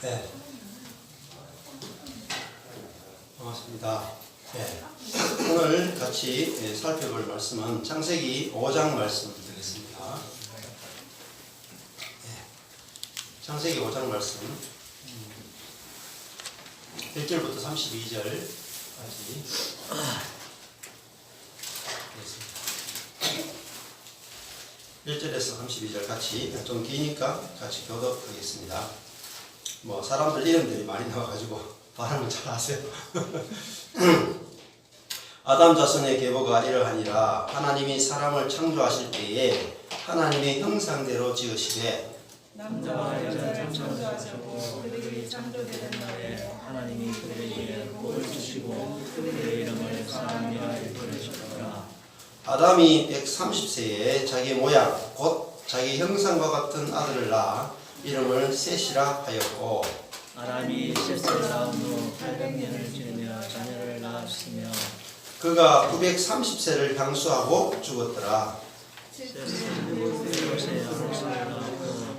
네. 반갑습니다. 네. 오늘 같이 살펴볼 말씀은 창세기 5장 말씀 드리겠습니다. 네. 창세기 5장 말씀 1절부터 32절까지 1절에서 32절 같이 좀 기니까 같이 교독하겠습니다. 뭐 사람들 이름들이 많이 나와가지고 발음을 잘 하세요. 아담 자손의 계보가 이러하니라. 하나님이 사람을 창조하실 때에 하나님의 형상대로 지으시되 남자와 여자를 창조하시고 그들이 창조되는 날에 하나님이 그들에게 복을 주시고 그들의 이름을 사람이라 부르셨더라. 아담이 130세에 자기 모양 곧 자기 형상과 같은 아들을 낳아 이름을 셋이라 하였고 아담이 셋을 낳은 후 800년을 지내며 자녀를 낳았으며 그가 930세를 향수하고 죽었더라. 셋은 셋에 아노스를 낳았고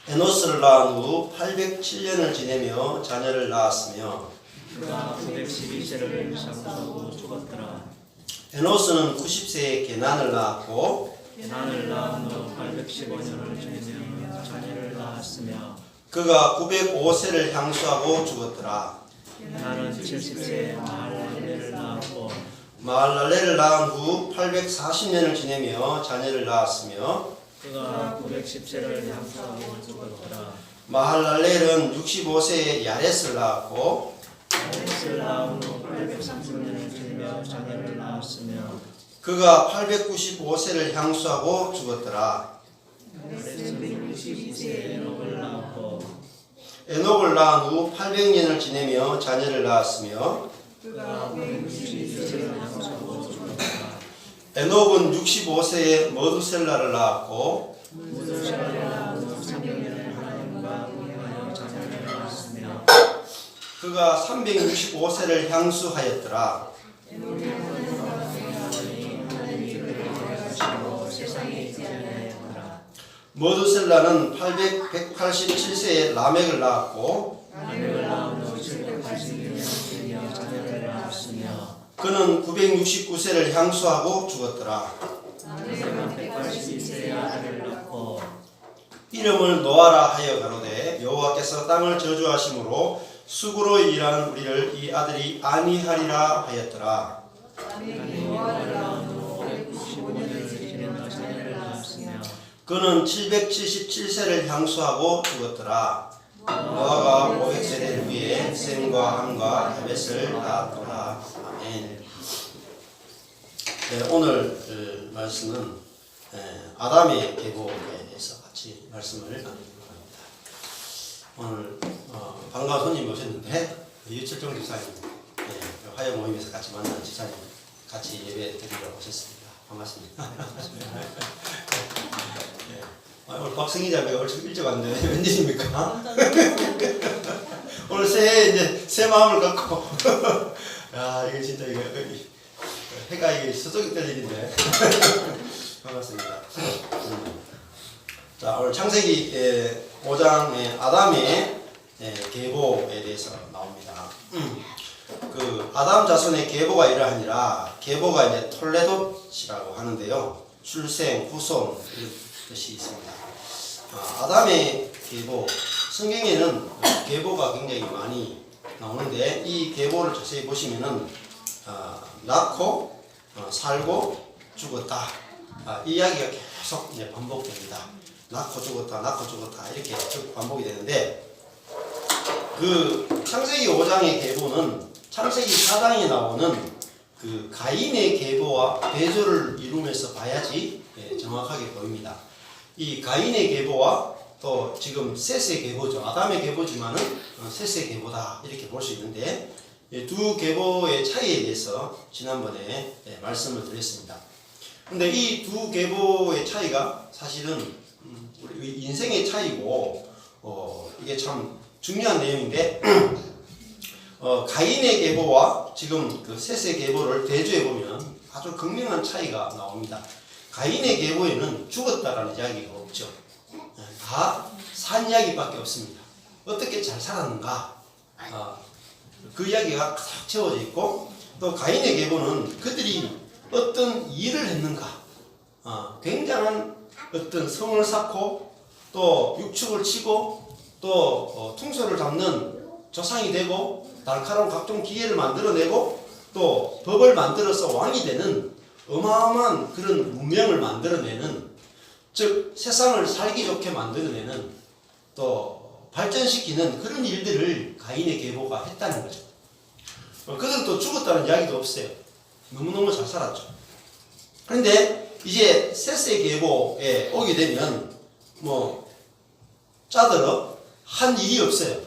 에노스를 낳은 후 807년을 지내며 자녀를 낳았으며 그가 912세를 향수하고 죽었더라. 에노스는 90세에 게난을 낳았고 게난을 낳은 후 815년을 지내며 자녀를 낳았으며 그가 905세를 향수하고 죽었더라. 게난은 70세에 마할랄레를 낳았고 마할랄레를 낳은 후 840년을 지내며 자녀를 낳았으며 그가 910세를 향수하고 죽었더라. 마할랄렐은 65세에 야렛을 낳았고 야렛을 낳은 후 830년을 지내며 자녀를 낳았으며 그가 895세를 향수하고 죽었더라. 야렛은 62세에 에녹을 낳았고 에녹을 낳은 후 800년을 지내며 자녀를 낳았으며 그가 962세를 향수하고 죽었더라. 에녹은 65세에 머두셀라를 낳았고 무드셀라를 낳은 후 300년을 하나님과 동행하여 자녀를 낳았으며 그가 365세를 향수하였더라. 하나님이 그를 데려가시고 세상에 있지 아니하였더라. 머두셀라는 187세에 라멕을 낳았고 라멕을 낳은 후 782년을 지내며 자녀를 낳았으며 그는 969세를 향수하고 죽었더라. 라멕은 182세에 아들을 낳고 이름을 노아라 하여 가로되 여호와께서 땅을 저주하심으로 수고로 일하는 우리를 이 아들이 안위하리라 하였더라. 노아를 낳은 후 595년을 지내며 자녀를 낳았으며 그는 777세를 향수하고 죽었더라. 노아가 500세대 후에 셈과 함과 야벳을 낳았더라. 아멘. 네, 오늘 말씀은 아담의 계보에 대해서 같이 말씀을 나누려고 합니다. 오늘 반가운 손님 오셨는데 유철종 집사님 화요 모임에서 같이 만난 집사님 같이 예배 드리러 오셨습니다. 반갑습니다. 오늘 박승희 자매가 얼추 일찍 왔는데 웬일입니까? 오늘 새해 이제 새 마음을 갖고 야 이게 진짜 이거 해가 이게 서쪽이 뜰 일인데 반갑습니다. 자 오늘 창세기 5장의 아담의 계보에 대해서 나옵니다. 그 아담 자손의 계보가 이러하니라. 계보가 이제 톨레돗이라고 하는데요. 출생, 후손 이런 뜻이 있습니다. 아담의 계보, 성경에는 계보가 굉장히 많이 나오는데 이 계보를 자세히 보시면은 낳고 살고 죽었다. 이 이야기가 계속 이제 반복됩니다. 낳고 죽었다 이렇게 쭉 반복이 되는데 그 창세기 5장의 계보는 창세기 4장에 나오는 그 가인의 계보와 대조를 이루면서 봐야지 정확하게 보입니다. 이 가인의 계보와 또 지금 셋의 계보죠. 아담의 계보지만은 셋의 계보다 이렇게 볼 수 있는데 두 계보의 차이에 대해서 지난번에 말씀을 드렸습니다. 근데 이 두 계보의 차이가 사실은 우리 인생의 차이고 이게 참 중요한 내용인데 가인의 계보와 지금 그 셋의 계보를 대조해 보면 아주 극명한 차이가 나옵니다. 가인의 계보에는 죽었다라는 이야기가 없죠. 다 산 이야기밖에 없습니다. 어떻게 잘 살았는가, 그 이야기가 탁 채워져 있고, 또 가인의 계보는 그들이 어떤 일을 했는가, 굉장한 어떤 성을 쌓고 또 육축을 치고 또 퉁소를 잡는 조상이 되고 날카로운 각종 기계를 만들어내고 또 법을 만들어서 왕이 되는 어마어마한 그런 문명을 만들어내는, 즉 세상을 살기 좋게 만들어내는 또 발전시키는 그런 일들을 가인의 계보가 했다는 거죠. 그들은 또 죽었다는 이야기도 없어요. 너무너무 잘 살았죠. 그런데 이제 셋의 계보에 오게 되면 뭐 짜들어 한 일이 없어요.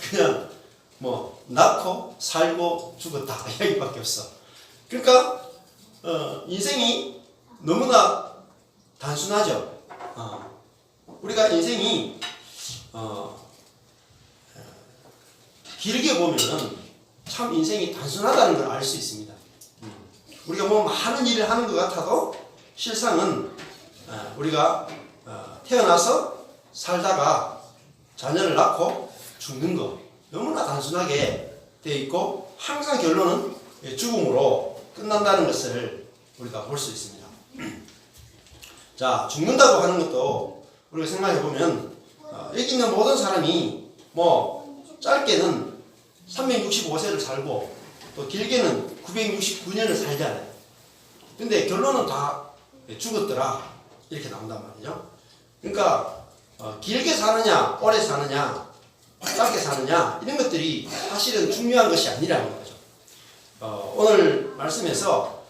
그냥 뭐 낳고 살고 죽었다 이야기밖에 없어. 그러니까 인생이 너무나 단순하죠. 우리가 인생이 길게 보면은 참 인생이 단순하다는 걸 알 수 있습니다. 우리가 뭐 많은 일을 하는 것 같아도 실상은 우리가 태어나서 살다가 자녀를 낳고 죽는 거 너무나 단순하게 되어 있고 항상 결론은 죽음으로 끝난다는 것을 우리가 볼 수 있습니다. 자, 죽는다고 하는 것도 우리가 생각해 보면 여기 있는 모든 사람이 뭐 짧게는 365세를 살고 또 길게는 969년을 살잖아요. 근데 결론은 다 죽었더라 이렇게 나온단 말이죠. 그러니까 길게 사느냐 오래 사느냐 짧게 사느냐 이런 것들이 사실은 중요한 것이 아니라는 거죠. 오늘 말씀에서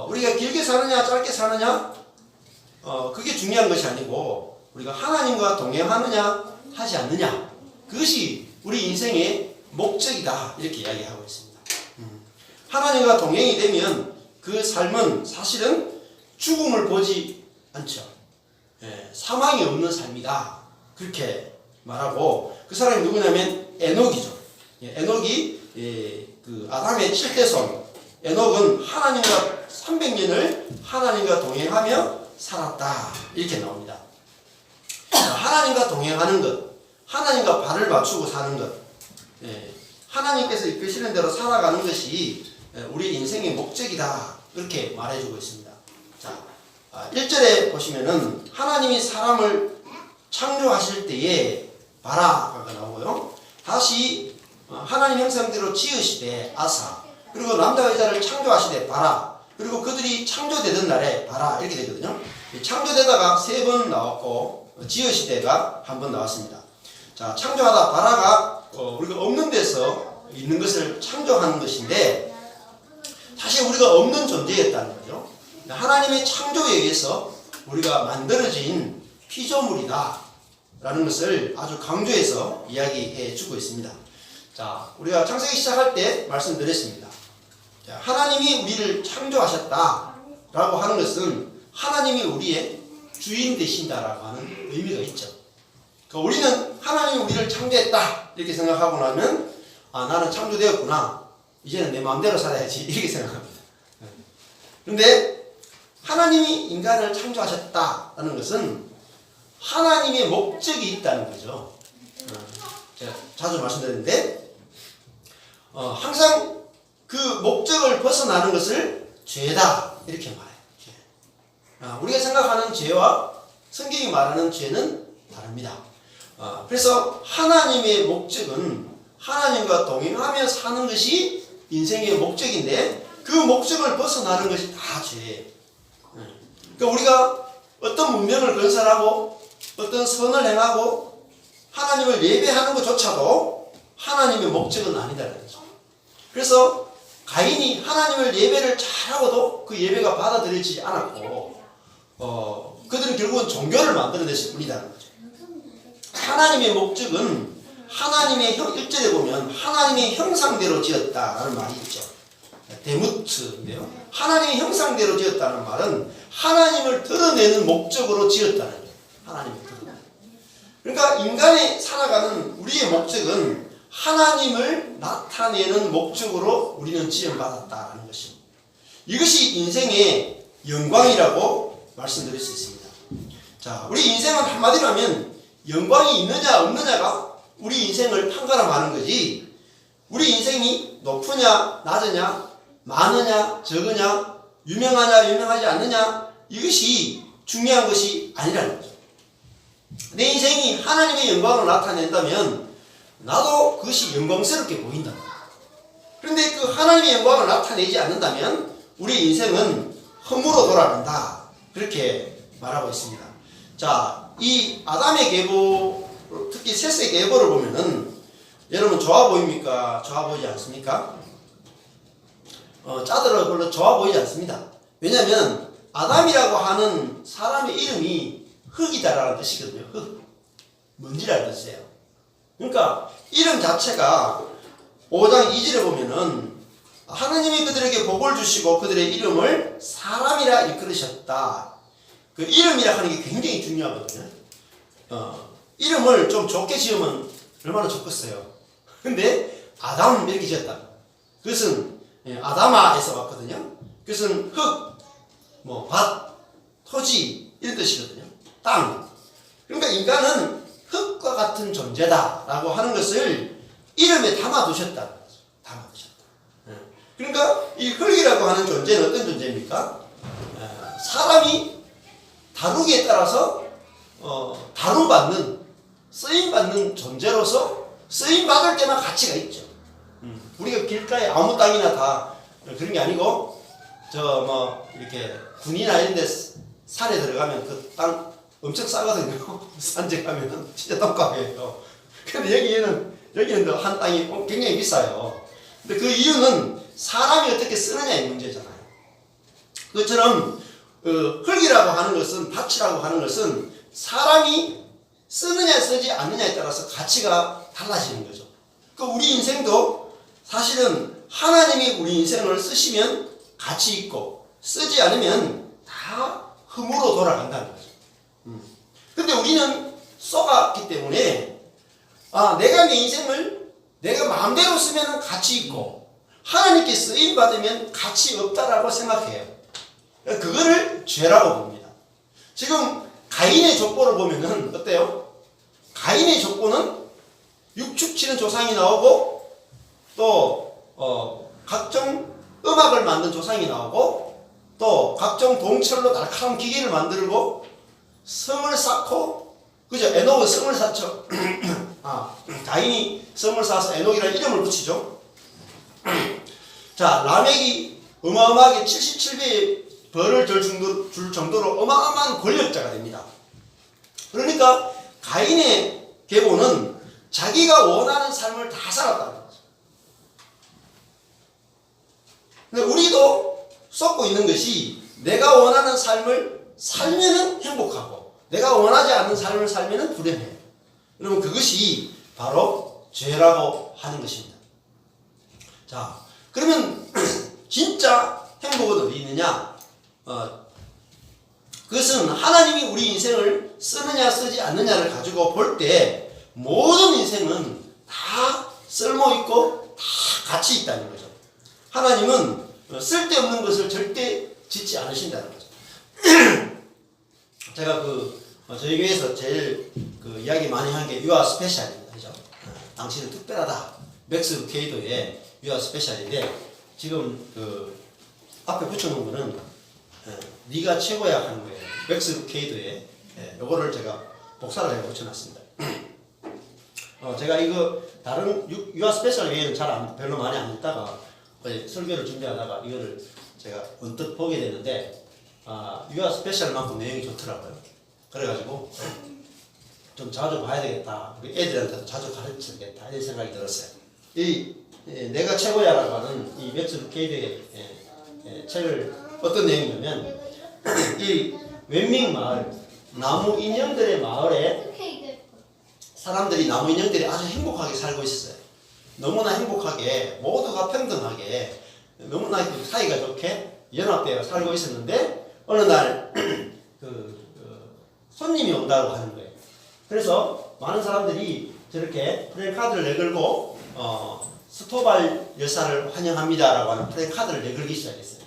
우리가 길게 사느냐 짧게 사느냐 그게 중요한 것이 아니고 우리가 하나님과 동행하느냐 하지 않느냐, 그것이 우리 인생의 목적이다 이렇게 이야기하고 있습니다. 하나님과 동행이 되면 그 삶은 사실은 죽음을 보지 않죠. 사망이 없는 삶이다 그렇게 말하고, 그 사람이 누구냐면 에녹이죠. 에녹이 그 아담의 7대손 에녹은 하나님과 300년을 하나님과 동행하며 살았다 이렇게 나옵니다. 하나님과 동행하는 것, 하나님과 발을 맞추고 사는 것, 하나님께서 이끄시는 대로 살아가는 것이 우리 인생의 목적이다 그렇게 말해주고 있습니다. 자, 1절에 보시면은 하나님이 사람을 창조하실 때에 바라가 나오고요. 다시 하나님 형상대로 지으시되 아사, 그리고 남자와 여자를 창조하시되 바라, 그리고 그들이 창조되던 날에 바라 이렇게 되거든요. 창조되다가 3번 나왔고 지으시되가 1번 나왔습니다. 자, 창조하다 바라가 우리가 없는 데서 있는 것을 창조하는 것인데 사실 우리가 없는 존재였다는 거죠. 하나님의 창조에 의해서 우리가 만들어진 피조물이다 라는 것을 아주 강조해서 이야기해 주고 있습니다. 자, 우리가 창세기 시작할 때 말씀드렸습니다. 자, 하나님이 우리를 창조하셨다 라고 하는 것은 하나님이 우리의 주인 되신다라고 하는 의미가 있죠. 그러니까 우리는 하나님이 우리를 창조했다 이렇게 생각하고 나면 나는 창조되었구나, 이제는 내 마음대로 살아야지 이렇게 생각합니다. 그런데 하나님이 인간을 창조하셨다라는 것은 하나님의 목적이 있다는 거죠. 제가 자주 말씀드렸는데 항상 그 목적을 벗어나는 것을 죄다 이렇게 말해요. 우리가 생각하는 죄와 성경이 말하는 죄는 다릅니다. 그래서 하나님의 목적은 하나님과 동행하며 사는 것이 인생의 목적인데 그 목적을 벗어나는 것이 다 죄예요. 그러니까 우리가 어떤 문명을 건설하고 어떤 선을 행하고 하나님을 예배하는 것조차도 하나님의 목적은 아니다라는 거죠. 그래서 가인이 하나님을 예배를 잘하고도 그 예배가 받아들여지지 않았고 그들은 결국은 종교를 만들어냈을 뿐이다는 거죠. 하나님의 목적은 하나님의 1절에 보면 하나님의 형상대로 지었다라는 말이 있죠. 데무트인데요. 하나님의 형상대로 지었다는 말은 하나님을 드러내는 목적으로 지었다는 거예요. 하나님을 드러내는. 그러니까 인간이 살아가는 우리의 목적은 하나님을 나타내는 목적으로 우리는 지음받았다는 것입니다. 이것이 인생의 영광이라고 말씀드릴 수 있습니다. 자, 우리 인생은 한마디로 하면 영광이 있느냐 없느냐가 우리 인생을 판가름하는 거지. 우리 인생이 높으냐 낮으냐 많으냐 적으냐 유명하냐 유명하지 않느냐 이것이 중요한 것이 아니라는 거죠. 내 인생이 하나님의 영광을 나타낸다면 나도 그것이 영광스럽게 보인다. 그런데 그 하나님의 영광을 나타내지 않는다면 우리 인생은 허무로 돌아간다. 그렇게 말하고 있습니다. 자, 이 아담의 계보, 특히 셋의 계보를 보면은 여러분 좋아 보입니까? 좋아 보이지 않습니까? 짜들어 별로 좋아 보이지 않습니다. 왜냐하면 아담이라고 하는 사람의 이름이 흙이다라는 뜻이거든요. 흙. 먼지라는 뜻이에요. 그러니까 이름 자체가 5장 2절에 보면은 하나님이 그들에게 복을 주시고 그들의 이름을 사람이라 이끌으셨다. 그 이름이라 하는 게 굉장히 중요하거든요. 이름을 좀 좋게 지으면 얼마나 좋겠어요. 근데 아담 이렇게 지었다. 그것은 아담아에서 왔거든요. 그것은 흙, 밭, 토지 이런 뜻이거든요. 땅. 그러니까 인간은 흙과 같은 존재다라고 하는 것을 이름에 담아두셨다. 담아두셨다. 그러니까 이 흙이라고 하는 존재는 어떤 존재입니까? 사람이 다루기에 따라서 다루받는 쓰임받는 존재로서 쓰임받을 때만 가치가 있죠. 우리가 길가에 아무 땅이나 다 그런 게 아니고 이렇게 군이나 이런 데 산에 들어가면 그 땅 엄청 싸거든요. 산책하면 진짜 떡값이에요. 근데 여기는 한 땅이 굉장히 비싸요. 근데 그 이유는 사람이 어떻게 쓰느냐의 문제잖아요. 그것처럼 흙이라고 하는 것은, 밭이라고 하는 것은 사람이 쓰느냐 쓰지 않느냐에 따라서 가치가 달라지는 거죠. 그 우리 인생도 사실은 하나님이 우리 인생을 쓰시면 가치 있고 쓰지 않으면 다 흠으로 돌아간다는 거죠. 근데 우리는 쏘갔기 때문에 내가 내 인생을 내가 마음대로 쓰면 가치 있고 하나님께 쓰임 받으면 가치 없다라고 생각해요. 그거를 죄라고 봅니다. 지금 가인의 족보를 보면은 어때요? 가인의 족보는 육축치는 조상이 나오고 또 각종 음악을 만든 조상이 나오고 또 각종 동철로 날카로운 기계를 만들고 성을 쌓고 그죠? 에녹은 성을 쌓죠. 가인이 성을 쌓아서 에녹이라는 이름을 붙이죠. 자, 라멕이 어마어마하게 77배의 벌을 줄 정도로 어마어마한 권력자가 됩니다. 그러니까 가인의 계보는 자기가 원하는 삶을 다 살았다는 거죠. 근데 우리도 쏟고 있는 것이 내가 원하는 삶을 살면은 행복하고 내가 원하지 않는 삶을 살면은 불행해요. 여러분 그것이 바로 죄라고 하는 것입니다. 자, 그러면 진짜 행복은 어디 있느냐? 그것은 하나님이 우리 인생을 쓰느냐 쓰지 않느냐를 가지고 볼 때 모든 인생은 다 쓸모있고 다 가치 있다는 거죠. 하나님은 쓸데없는 것을 절대 짓지 않으신다는 거죠. 제가 저희 교회에서 제일 이야기 많이 한 게 유아 스페셜입니다. 그죠? 당신은 특별하다. 맥스 케이도의 유아 스페셜인데 지금 앞에 붙여놓은 거는 네가 최고야 하는 거예요. 맥스 케이도의 요거를 제가 복사를 해 붙여놨습니다. 제가 이거 다른 유아 스페셜 외에는 별로 많이 안 읽다가 어제 설교를 준비하다가 이거를 제가 언뜻 보게 됐는데 유아 스페셜만큼 내용이 좋더라고요. 그래가지고 좀 자주 봐야 되겠다. 우리 애들한테도 자주 가르쳐야겠다. 이런 생각이 들었어요. 내가 최고야라고 하는 이 맥스 케이드의 책을 어떤 내용이냐면 이 웬밍 마을 나무 인형들의 마을에 사람들이 나무 인형들이 아주 행복하게 살고 있었어요. 너무나 행복하게 모두가 평등하게 너무나 사이가 좋게 연합되어 살고 있었는데 어느 날 손님이 온다고 하는 거예요. 그래서 많은 사람들이 저렇게 플래카드를 내걸고 스토발 여사를 환영합니다라고 하는 플래카드를 내걸기 시작했어요.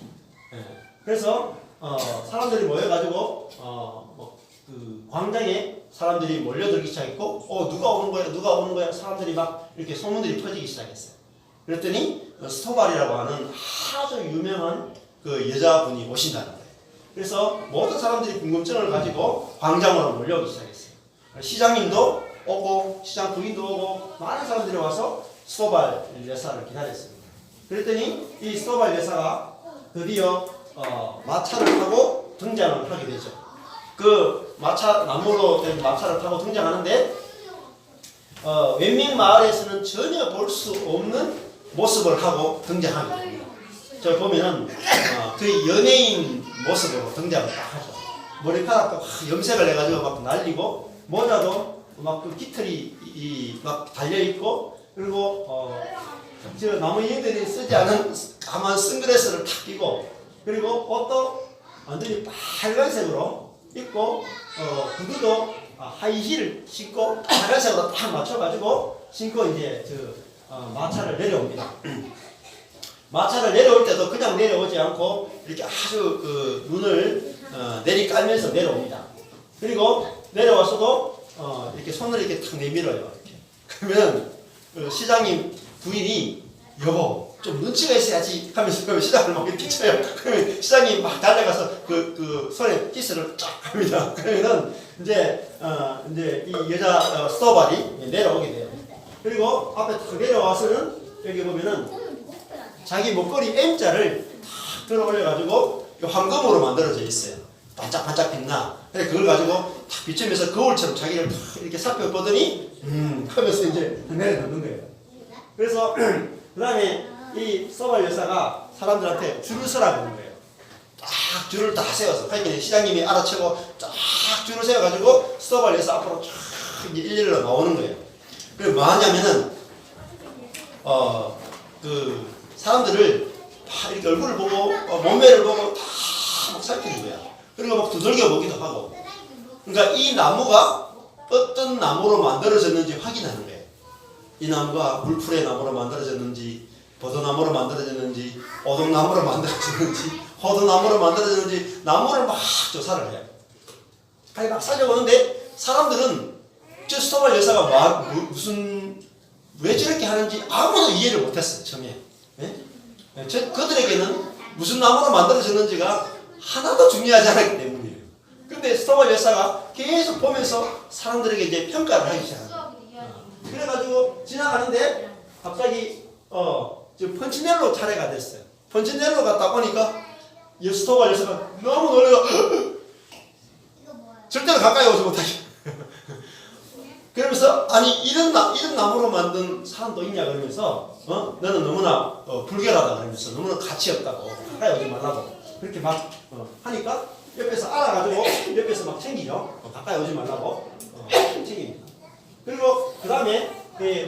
그래서 사람들이 모여가지고 그 광장에 사람들이 몰려들기 시작했고, 누가 오는 거야, 누가 오는 거야, 사람들이 막 이렇게 소문들이 퍼지기 시작했어요. 그랬더니 스토발이라고 하는 아주 유명한 그 여자분이 오신다는 거예요. 그래서 모든 사람들이 궁금증을 가지고 광장으로 몰려오기 시작했어요. 시장님도 오고 시장 부인도 오고 많은 사람들이 와서 스토발 여사를 기다렸습니다. 그랬더니 이 스토발 여사가 드디어 마차를 타고 등장을 하게 되죠. 그 나무로 된 마차를 타고 등장하는데 웬밍 마을에서는 전혀 볼 수 없는 모습을 하고 등장합니다. 저 보면은 그 연예인 모습으로 등장을 딱 하죠. 머리카락도 염색을 해가지고 막 날리고 모자도 막 그 깃털이 막 달려 있고 그리고 저 나무 인들이 쓰지 않은 까만 선글라스를 탁 끼고 그리고 옷도 완전히 빨간색으로 입고 구두도 하이힐을 신고 빨간색으로 딱 맞춰가지고 신고 이제 마차를 내려옵니다. 마차를 내려올 때도 그냥 내려오지 않고 이렇게 아주 그 눈을 내리깔면서 내려옵니다. 그리고 내려와서도 이렇게 손을 이렇게 탁 내밀어요. 이렇게. 그러면 시장님 부인이 여보 좀 눈치가 있어야지 하면서 시장을 막 이렇게 쳐요. 그러면 시장님 막 달려가서 그 손에 키스를 쫙 합니다. 그러면은 이제 이 여자 스토발이 내려오게 돼요. 그리고 앞에 탁 내려와서는 여기 보면은 자기 목걸이 M자를 탁 들어 올려가지고 황금으로 만들어져 있어요. 반짝반짝 빛나. 그래 그걸 가지고 탁 비추면서 거울처럼 자기를 탁 이렇게 살펴보더니 하면서 이제 내려놓는 거예요. 그래서 그 다음에 이 스토발 여사가 사람들한테 줄을 서라고 하는 거예요. 쫙 줄을 다 세워서. 그러니까 시장님이 알아채고 쫙 줄을 세워가지고 스토발 여사 앞으로 쫙 이제 일렬로 나오는 거예요. 그리고 뭐 하냐면은 그 사람들을 다 이렇게 얼굴을 보고 몸매를 보고 다 막 살피는 거야. 그리고 막 두들겨 보기도 하고. 그러니까 이 나무가 어떤 나무로 만들어졌는지 확인하는 거예요. 이 나무가 물풀의 나무로 만들어졌는지, 버드나무로 만들어졌는지, 오동나무로 만들어졌는지, 호두나무로 만들어졌는지 나무를 막 조사를 해요. 아니 막 살려보는데 사람들은 저 스토발 여사가 무슨 왜 저렇게 하는지 아무도 이해를 못했어요. 처음에. 네? 그들에게는 무슨 나무로 만들어졌는지가 하나도 중요하지 않았기 때문이에요. 근데 스토발 여사가 계속 보면서 사람들에게 이제 평가를 하기 시작합니다. 그래가지고 지나가는데 갑자기 펀치넬로 차례가 됐어요. 펀치넬로 갔다 보니까 스토발 여사가 너무 놀래서 절대로 가까이 오지 못하게. 그러면서 아니 이런 나무로 만든 사람도 있냐 그러면서 너는 너무나 불결하다 그러면서 너무나 가치 없다고 가까이 오지 말라고 그렇게 막 하니까 옆에서 알아가지고 옆에서 막 챙기죠. 가까이 오지 말라고 챙깁니다. 그리고 그 다음에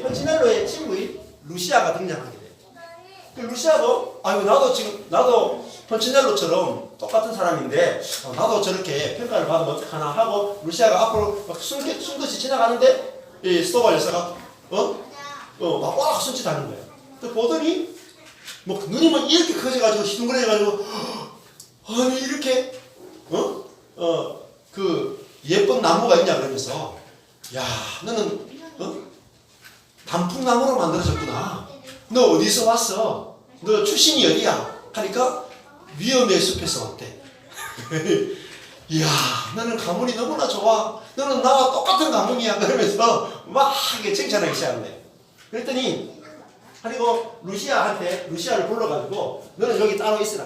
펀치넬로의 친구인 루시아가 등장하게 돼요. 그 루시아도 아유 나도 펀치넬로처럼 똑같은 사람인데 나도 저렇게 평가를 받으면 어떡하나 하고 루시아가 앞으로 막 숨듯이 지나가는데 이 스토발 여사가 막 꽉 손짓하는 거예요. 또 보더니 뭐 눈이 막 이렇게 커져가지고 시둥그레져가지고 아니 이렇게 그 예쁜 나무가 있냐 그러면서 야 너는 단풍나무로 만들어졌구나. 너 어디서 왔어? 너 출신이 어디야? 하니까 위험의 숲에서 왔대. 이야 너는 가문이 너무나 좋아. 너는 나와 똑같은 가문이야. 그러면서 막 칭찬하기 시작한 거예요. 그랬더니 그리고 루시아를 불러가지고 너는 여기 따로 있으라.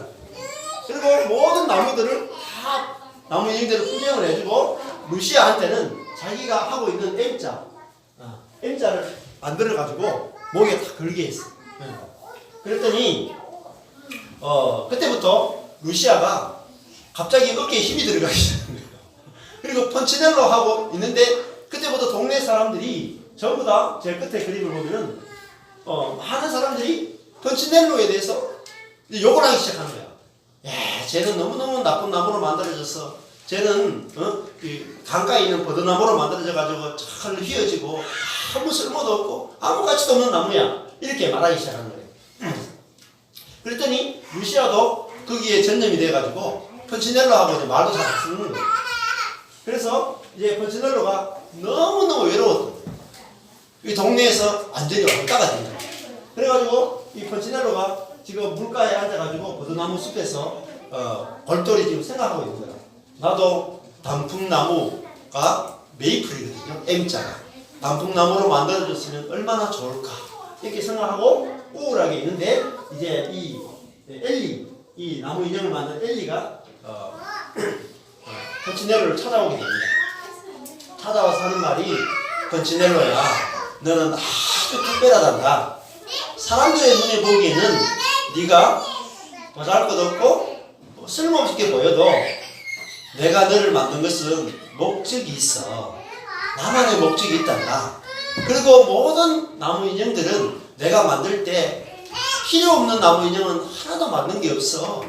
그리고 모든 나무들을 다 나무 인형들을 구경을 해주고 루시아한테는 자기가 하고 있는 M자를 만들어가지고 목에 다 걸게 했어. 그랬더니 그때부터 루시아가 갑자기 어깨에 힘이 들어가기 시작한 거예요. 그리고 펀치넬로 하고 있는데 그때부터 동네 사람들이 전부 다 제 끝에 그림을 보면은 많은 사람들이 펀치넬로에 대해서 욕을 하기 시작하는 거야. 야, 쟤는 너무너무 나쁜 나무로 만들어졌어. 쟤는 강가에 있는 버드나무로 만들어져가지고 잘 휘어지고 아무 쓸모도 없고 아무 가치도 없는 나무야. 이렇게 말하기 시작하는 거예요. 그랬더니 루시아도 거기에 전념이 돼가지고 펀치넬로하고 말도 잘 안 쓰는 거예요. 그래서 이제 펀치넬로가 너무너무 외로웠던 거예요. 이 동네에서 완전히 왕따가 된 거예요. 그래가지고 이 펀치넬로가 지금 물가에 앉아가지고 버드나무 숲에서 골똘히 지금 생각하고 있는 거예요. 나도 단풍나무가 메이플이거든요. M자가. 단풍나무로 만들어졌으면 얼마나 좋을까. 이렇게 생각하고 우울하게 있는데 이제 이 엘리, 이 나무 인형을 만든 엘리가 펀치넬로를 찾아오게 됩니다. 찾아와서 하는 말이 펀치넬로야, 너는 아주 특별하단다. 사람들의 눈에 보기에는 네가 보잘것없고 쓸모없게 보여도 내가 너를 만든 것은 목적이 있어. 나만의 목적이 있단다. 그리고 모든 나무 인형들은 내가 만들 때 필요 없는 나무 인형은 하나도 만든 게 없어.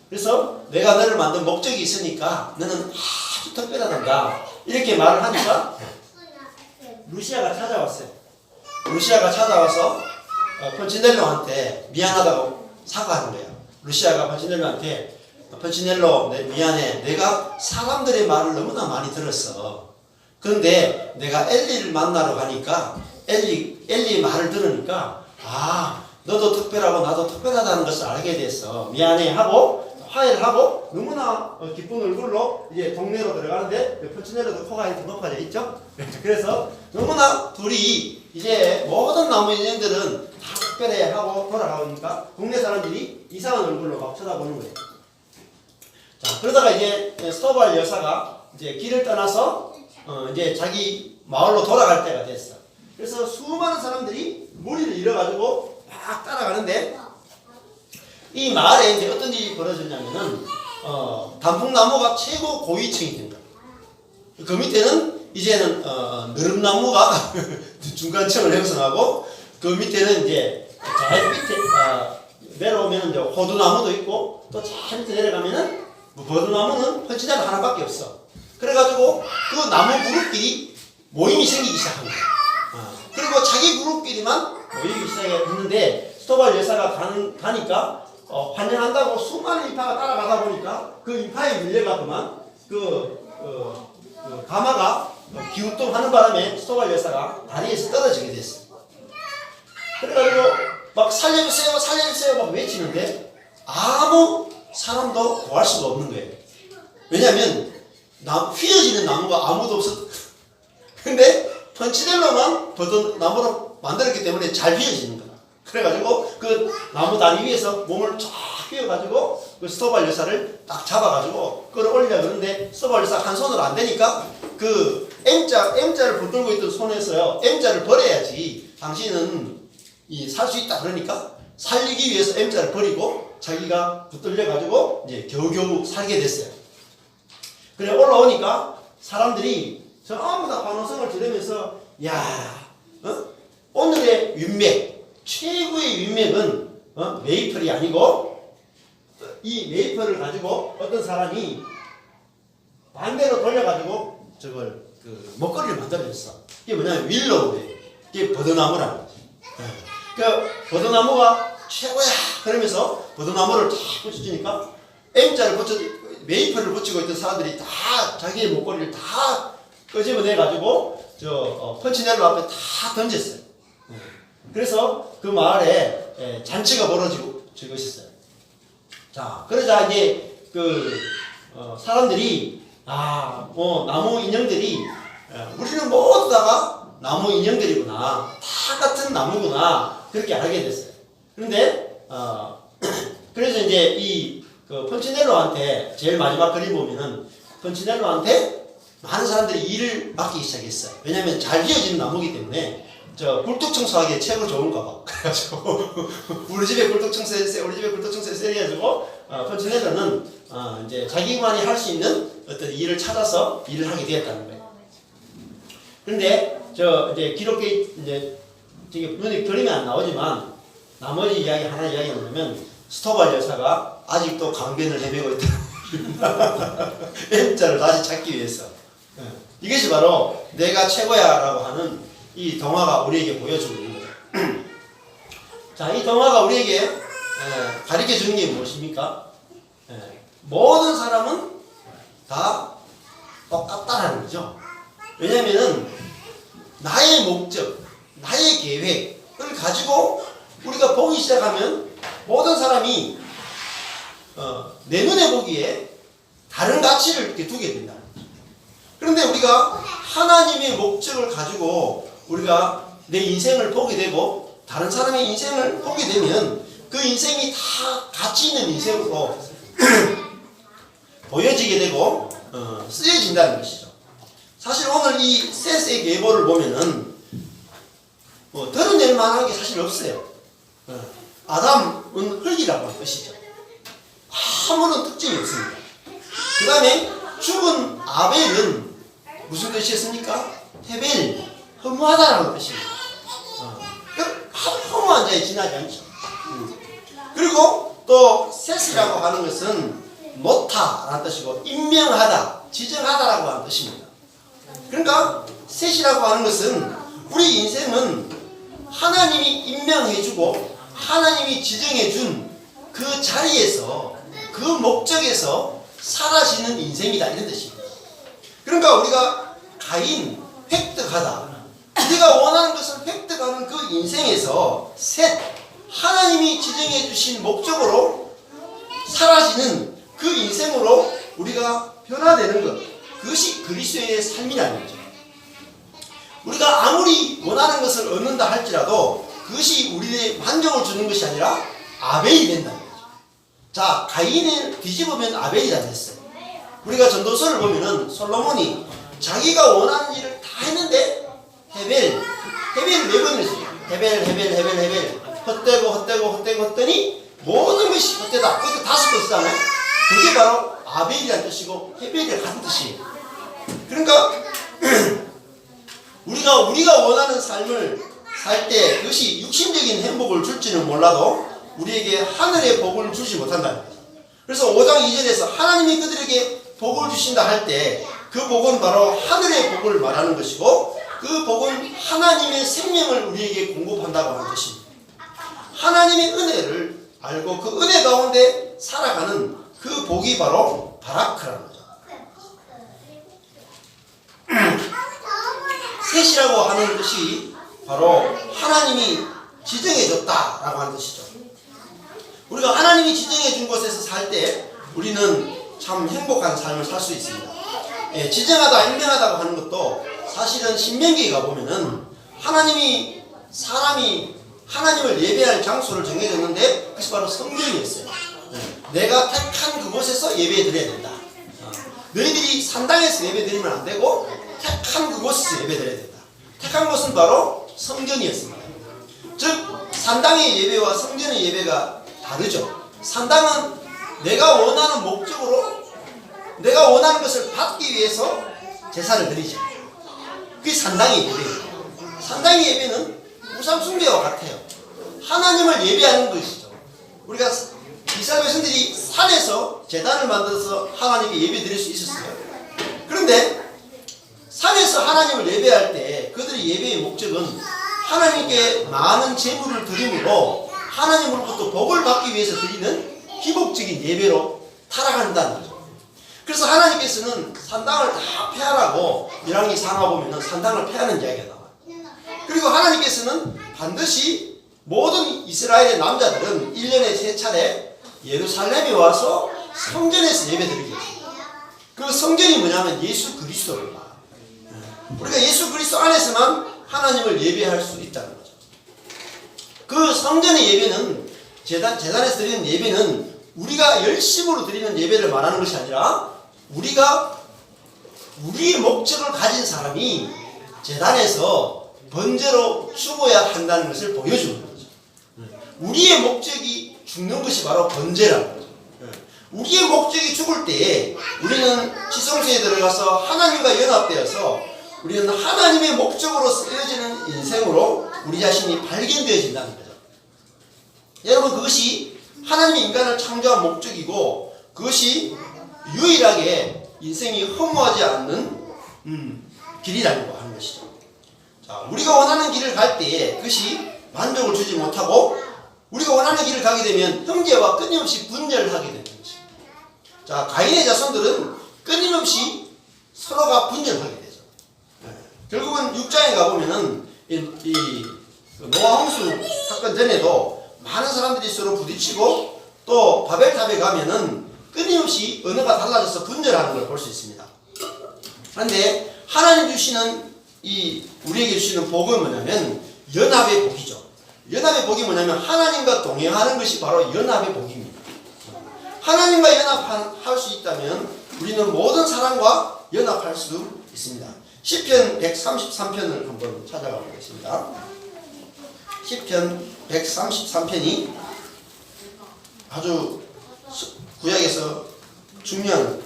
그래서 내가 너를 만든 목적이 있으니까 너는 아주 특별하단다. 이렇게 말을 하니까 루시아가 찾아왔어요. 루시아가 찾아와서 펀치넬로한테 미안하다고 사과하는 거예요. 루시아가 펀치넬로한테 펀치넬로 미안해. 내가 사람들의 말을 너무나 많이 들었어. 그런데 내가 엘리를 만나러 가니까 엘리 말을 들으니까 너도 특별하고 나도 특별하다는 것을 알게 됐어. 미안해 하고 화해를 하고 너무나 기쁜 얼굴로 이제 동네로 들어가는데 펀치넬로도 코가 이렇게 높아져 있죠. 그래서 너무나 둘이 이제 모든 나무 인형들은 다 특별해 하고 돌아가니까 동네 사람들이 이상한 얼굴로 막 쳐다보는 거예요. 자, 그러다가 이제 스토발 여사가 이제 길을 떠나서 이제 자기 마을로 돌아갈 때가 됐어. 그래서 수많은 사람들이 무리를 이뤄가지고 막 따라가는데 이 마을에 이제 어떤 일이 벌어졌냐면은 단풍나무가 최고 고위층이 된 거예요. 그 밑에는 이제는 느릅나무가 중간층을 형성하고 그 밑에는 이제 저 밑에 내려오면 이제 호두나무도 있고 또 저 밑에 내려가면은 버드나무는 펀치넬로 하나밖에 없어. 그래가지고 그 나무 그룹끼리 모임이 생기기 시작한 거야. 그리고 자기 그룹끼리만 모이기 시작했는데 스토발 여사가 가니까 환영한다고 수많은 인파가 따라가다 보니까 그 인파에 밀려가더만 가마가 기우뚱하는 바람에 스토발 여사가 다리에서 떨어지게 됐어. 그래가지고 막 살려주세요 살려주세요 막 외치는데 아무 사람도 구할 수가 없는 거예요. 왜냐면 휘어지는 나무가 아무도 없었. 근데 펀치넬로만 버드나무로 만들었기 때문에 잘 휘어지는 거야. 그래가지고 그 나무 다리 위에서 몸을 쫙 휘어가지고 그 스토발 여사를 딱 잡아가지고 끌어올리려고 그러는데 스토발 여사 한 손으로 안 되니까 그 M자를 붙들고 있던 손에서요 M자를 버려야지 당신은 살 수 있다. 그러니까 살리기 위해서 M자를 버리고 자기가 붙들려가지고 이제 겨우겨우 살게 됐어요. 그래 올라오니까 사람들이 전부 다 환호성을 지르면서 오늘의 윈맥 최고의 윈맥은 메이플이 아니고 이 메이플을 가지고 어떤 사람이 반대로 돌려가지고 저걸 그 먹거리를 만들어냈어. 이게 뭐냐면 윌로우예요. 이게 버드나무라는 거지. 그 버드나무가 최고야 그러면서 버드나무를 쫙 붙여주니까 M자를 메이플을 붙이고 있던 사람들이 다 자기의 목걸이를 다 끄집어내가지고 펀치넬로 앞에 다 던졌어요. 그래서 그 마을에 잔치가 벌어지고 있었어요. 자, 그러자 이제 사람들이 나무 인형들이 우리는 모두 다가 나무 인형들이구나, 다 같은 나무구나 그렇게 알게 됐어요. 그런데 그래서 이제 이 펀치넬로한테 제일 마지막 그림 보면은 펀치넬로한테 많은 사람들이 일을 맡기기 시작했어요. 왜냐하면 잘 휘어지는 나무기 때문에 굴뚝 청소하기에 최고 좋은가 봐. 그래가지고 우리 집에 굴뚝 청소했어요. 우리 집에 굴뚝 청소했어요. 해가지고 펀치넬로는 이제 자기만이 할 수 있는 어떤 일을 찾아서 일을 하게 되었다는 거예요. 그런데 이제 기록에 이제 눈에 그림이 안 나오지만 나머지 이야기 하나 이야기가 뭐냐면 스토발 여사가 아직도 강변을 헤매고 있다. M자를 다시 찾기 위해서. 이것이 바로 내가 최고야 라고 하는 이 동화가 우리에게 보여주고 있는 거예요. 자, 이 동화가 우리에게 가르쳐 주는 게 무엇입니까? 모든 사람은 다 똑같다라는 거죠. 왜냐면은 나의 목적, 나의 계획을 가지고 우리가 보기 시작하면 모든 사람이 내 눈에 보기에 다른 가치를 이렇게 두게 된다. 그런데 우리가 하나님의 목적을 가지고 우리가 내 인생을 보게 되고 다른 사람의 인생을 보게 되면 그 인생이 다 가치 있는 인생으로 보여지게 되고 쓰여진다는 것이죠. 사실 오늘 이 셋의 계보를 보면은 드러낼 만한 게 사실 없어요. 아담은 흙이라고 하는 뜻이죠. 아무런 특징이 없습니다. 그 다음에 죽은 아벨은 무슨 뜻이었습니까? 헤벨, 허무하다라는 뜻입니다. 허무한 자에 지나지 않죠. 그리고 또 셋이라고 하는 것은 노타라는 뜻이고 임명하다, 지정하다라고 하는 뜻입니다. 그러니까 셋이라고 하는 것은 우리 인생은 하나님이 임명해주고 하나님이 지정해준 그 자리에서 그 목적에서 사라지는 인생이다 이런 뜻입니다. 그러니까 우리가 가인 획득하다, 우리가 원하는 것을 획득하는 그 인생에서 셋, 하나님이 지정해 주신 목적으로 사라지는 그 인생으로 우리가 변화되는 것, 그것이 그리스도의 삶이라는 거죠. 우리가 아무리 원하는 것을 얻는다 할지라도 그것이 우리의 만족을 주는 것이 아니라 아벨이 된다는 거죠. 자, 가인을 뒤집으면 아벨이 다 됐어요. 우리가 전도서를 보면은 솔로몬이 자기가 원하는 일을 다 했는데 헤벨 4번을 했어요. 헤벨 헛되고 헛되니 모든 것이 헛되다. 그것도 5번 쓰잖아요. 그게 바로 아벨이라는 뜻이고 헤벨이랑 같은 뜻이에요. 그러니까 우리가 원하는 삶을 살 때 그것이 육신적인 행복을 줄지는 몰라도 우리에게 하늘의 복을 주지 못한다는 거죠. 그래서 5장 2절에서 하나님이 그들에게 복을 주신다 할 때 그 복은 바로 하늘의 복을 말하는 것이고 그 복은 하나님의 생명을 우리에게 공급한다고 하는 것입니다. 하나님의 은혜를 알고 그 은혜 가운데 살아가는 그 복이 바로 바라크라는 거죠. 셋이라고 하는 것이 바로 하나님이 지정해줬다라고 하는 뜻이죠. 우리가 하나님이 지정해준 곳에서 살 때 우리는 참 행복한 삶을 살 수 있습니다. 지정하다, 임명하다고 하는 것도 사실은 신명기에 가보면은 사람이 하나님을 예배할 장소를 정해줬는데 그것이 바로 성전이었어요. 내가 택한 그곳에서 예배 드려야 된다. 너희들이 산당에서 예배 드리면 안 되고 택한 그곳에서 예배 드려야 된다. 택한 곳은 바로 성전이었습니다. 즉 산당의 예배와 성전의 예배가 다르죠. 산당은 내가 원하는 목적으로 내가 원하는 것을 받기 위해서 제사를 드리죠. 그게 산당의 예배예요. 산당의 예배는 우상 숭배와 같아요. 하나님을 예배하는 것이죠. 우리가 이스라엘 백성들이 산에서 제단을 만들어서 하나님께 예배 드릴 수 있었어요. 그런데 산에서 하나님을 예배할 때 그들의 예배의 목적은 하나님께 많은 제물을 드림으로 하나님으로부터 복을 받기 위해서 드리는 기복적인 예배로 타락한다는 거죠. 그래서 하나님께서는 산당을 다 폐하라고 열왕기 4나 보면은 산당을 폐하는 이야기가 나와요. 그리고 하나님께서는 반드시 모든 이스라엘의 남자들은 1년에 3차례 예루살렘에 와서 성전에서 예배 드리겠습니다. 그 성전이 뭐냐면 예수 그리스도입니다. 우리가 예수 그리스도 안에서만 하나님을 예배할 수 있다는 거죠. 그 성전의 예배는 제단에서 드리는 예배는 우리가 열심으로 드리는 예배를 말하는 것이 아니라 우리의 목적을 가진 사람이 제단에서 번제로 죽어야 한다는 것을 보여주는 거죠. 우리의 목적이 죽는 것이 바로 번제라는 거죠. 우리의 목적이 죽을 때에 우리는 지성소에 들어가서 하나님과 연합되어서 우리는 하나님의 목적으로 쓰여지는 인생으로 우리 자신이 발견되어진다는 거죠. 여러분, 그것이 하나님이 인간을 창조한 목적이고 그것이 유일하게 인생이 허무하지 않는 길이라고 하는 것이죠. 자, 우리가 원하는 길을 갈 때에 그것이 만족을 주지 못하고 우리가 원하는 길을 가게 되면 형제와 끊임없이 분열하게 되는 것입니다. 자, 가인의 자손들은 끊임없이 서로가 분열하게 되죠. 결국은 6장에 가보면은 이 노아 홍수 사건 전에도 많은 사람들이 서로 부딪히고 또 바벨탑에 가면은 끊임없이 언어가 달라져서 분열하는 걸 볼 수 있습니다. 그런데 하나님 주시는 우리에게 주시는 복은 뭐냐면 연합의 복이죠. 연합의 복이 뭐냐면 하나님과 동행하는 것이 바로 연합의 복입니다. 하나님과 연합할 수 있다면 우리는 모든 사람과 연합할 수 있습니다. 시편 133편을 한번 찾아가 보겠습니다. 시편 133편이 아주 구약에서 중요한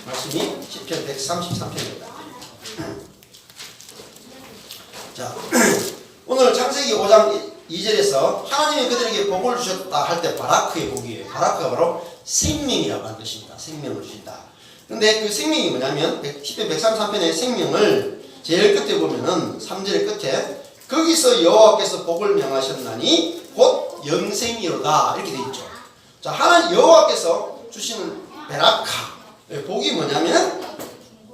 말씀이 시편 133편입니다. 자, 오늘 창세기 5장 2절에서 하나님이 그들에게 복을 주셨다 할 때 바라크의 복이에요. 바라크가 바로 생명이라고 하는 것입니다. 생명을 주신다. 근데 그 생명이 뭐냐면 시편 133편의 생명을 제일 끝에 보면은 3절 끝에 거기서 여호와께서 복을 명하셨나니 곧 영생이로다 이렇게 되어 있죠. 자, 하나님 여호와께서 주시는 베라카 복이 뭐냐면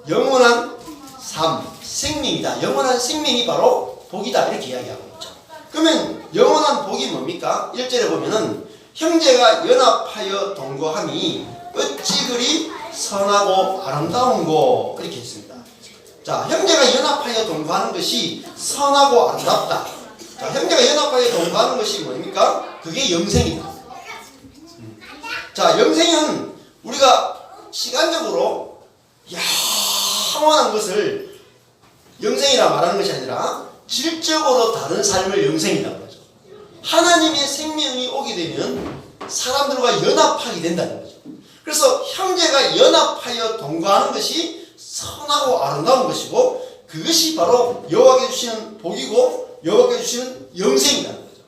영원한 삶, 생명이다. 영원한 생명이 바로 복이다 이렇게 이야기하고 있죠. 그러면 영원한 복이 뭡니까? 1절에 보면은 형제가 연합하여 동거함이 어찌 그리 선하고 아름다운고 이렇게 했습니다. 자, 형제가 연합하여 동거하는 것이 선하고 아름답다. 자, 형제가 연합하여 동거하는 것이 뭡니까? 그게 영생이다. 자, 영생은 우리가 시간적으로 영원한 것을 영생이라 말하는 것이 아니라 질적으로 다른 삶을 영생이라고 하죠. 하나님의 생명이 오게 되면 사람들과 연합하게 된다는 거죠. 그래서 형제가 연합하여 동거하는 것이 선하고 아름다운 것이고 그것이 바로 여호와께 주시는 복이고 여호와께 주시는 영생이라는 거죠.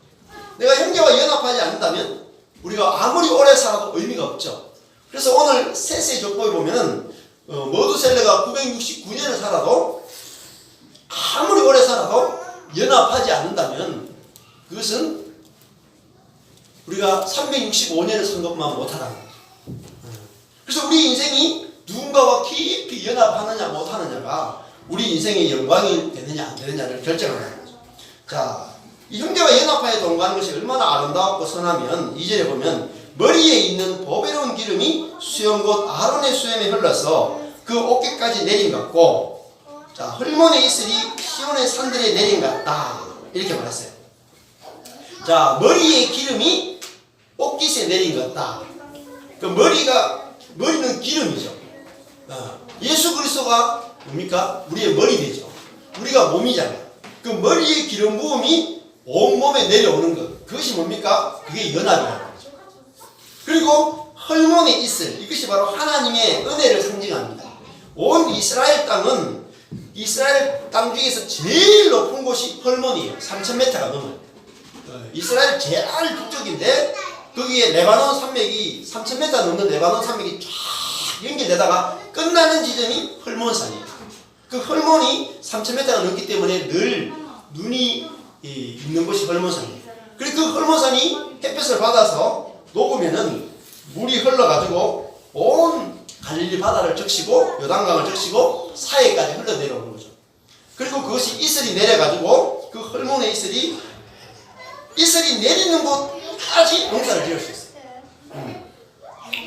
내가 형제와 연합하지 않는다면 우리가 아무리 오래 살아도 의미가 없죠. 그래서 오늘 셋의 족보에 보면은 머두셀레가 969년을 살아도 아무리 오래 살아도 연합하지 않는다면 그것은 우리가 365년을 산 것만 못하다는 거죠. 그래서 우리 인생이 누군가와 깊이 연합하느냐 못하느냐가 우리 인생의 영광이 되느냐 안 되느냐를 결정하는 거죠. 자, 이 형제와 연합하여 동거하는 것이 얼마나 아름답고 선하면 2절에 보면 머리에 있는 보배로운 기름이 수염 곧 아론의 수염에 흘러서 그 어깨까지 내린 것 같고 자, 헐몬의 이슬이 시온의 산들에 내린 것 같다 이렇게 말했어요. 자, 머리에 기름이 옷깃에 내린 것 같다. 그 머리는 기름이죠. 예수 그리스도가 뭡니까? 우리의 머리 되죠. 우리가 몸이잖아요. 그 머리에 기름 부음이 온몸에 내려오는 것. 그것이 뭡니까? 그게 연합이라는 거죠. 그리고 헐몬의 이슬. 이것이 바로 하나님의 은혜를 상징합니다. 온 이스라엘 땅은 이스라엘 땅 중에서 제일 높은 곳이 헐몬이에요. 3,000m가 넘어요. 이스라엘 제일 북쪽인데 거기에 레바논 산맥이 3,000m 넘는 레바논 산맥이 쫙 연결되다가 끝나는 지점이 헐몬산이에요. 그 헐몬이 3,000m가 넘기 때문에 늘 눈이 있는 곳이 헐몬산이에요. 그리고 그 헐몬산이 햇볕을 받아서 녹으면은 물이 흘러가지고 온 갈릴리 바다를 적시고 요단강을 적시고 사해까지 흘러내려오는 거죠. 그리고 그것이 이슬이 내려가지고 그 헐몬의 이슬이 내리는 곳까지 농사를 지을 수 있어요.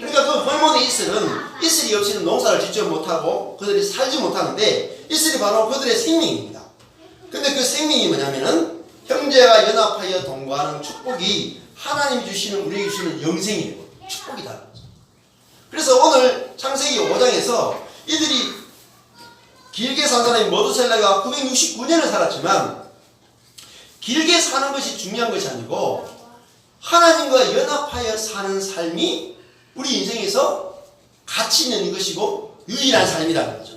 그러니까 그 헐몬의 이슬이 없이는 농사를 짓지 못하고 그들이 살지 못하는데 이슬이 바로 그들의 생명입니다. 근데 그 생명이 뭐냐면은 형제가 연합하여 동거하는 축복이 하나님이 주시는 우리에게 주시는 영생이에요. 축복이다. 그래서 오늘 창세기 5장에서 이들이 길게 산 사람이 머두셀레가 969년을 살았지만 길게 사는 것이 중요한 것이 아니고 하나님과 연합하여 사는 삶이 우리 인생에서 가치 있는 것이고 유일한 삶이라는 거죠.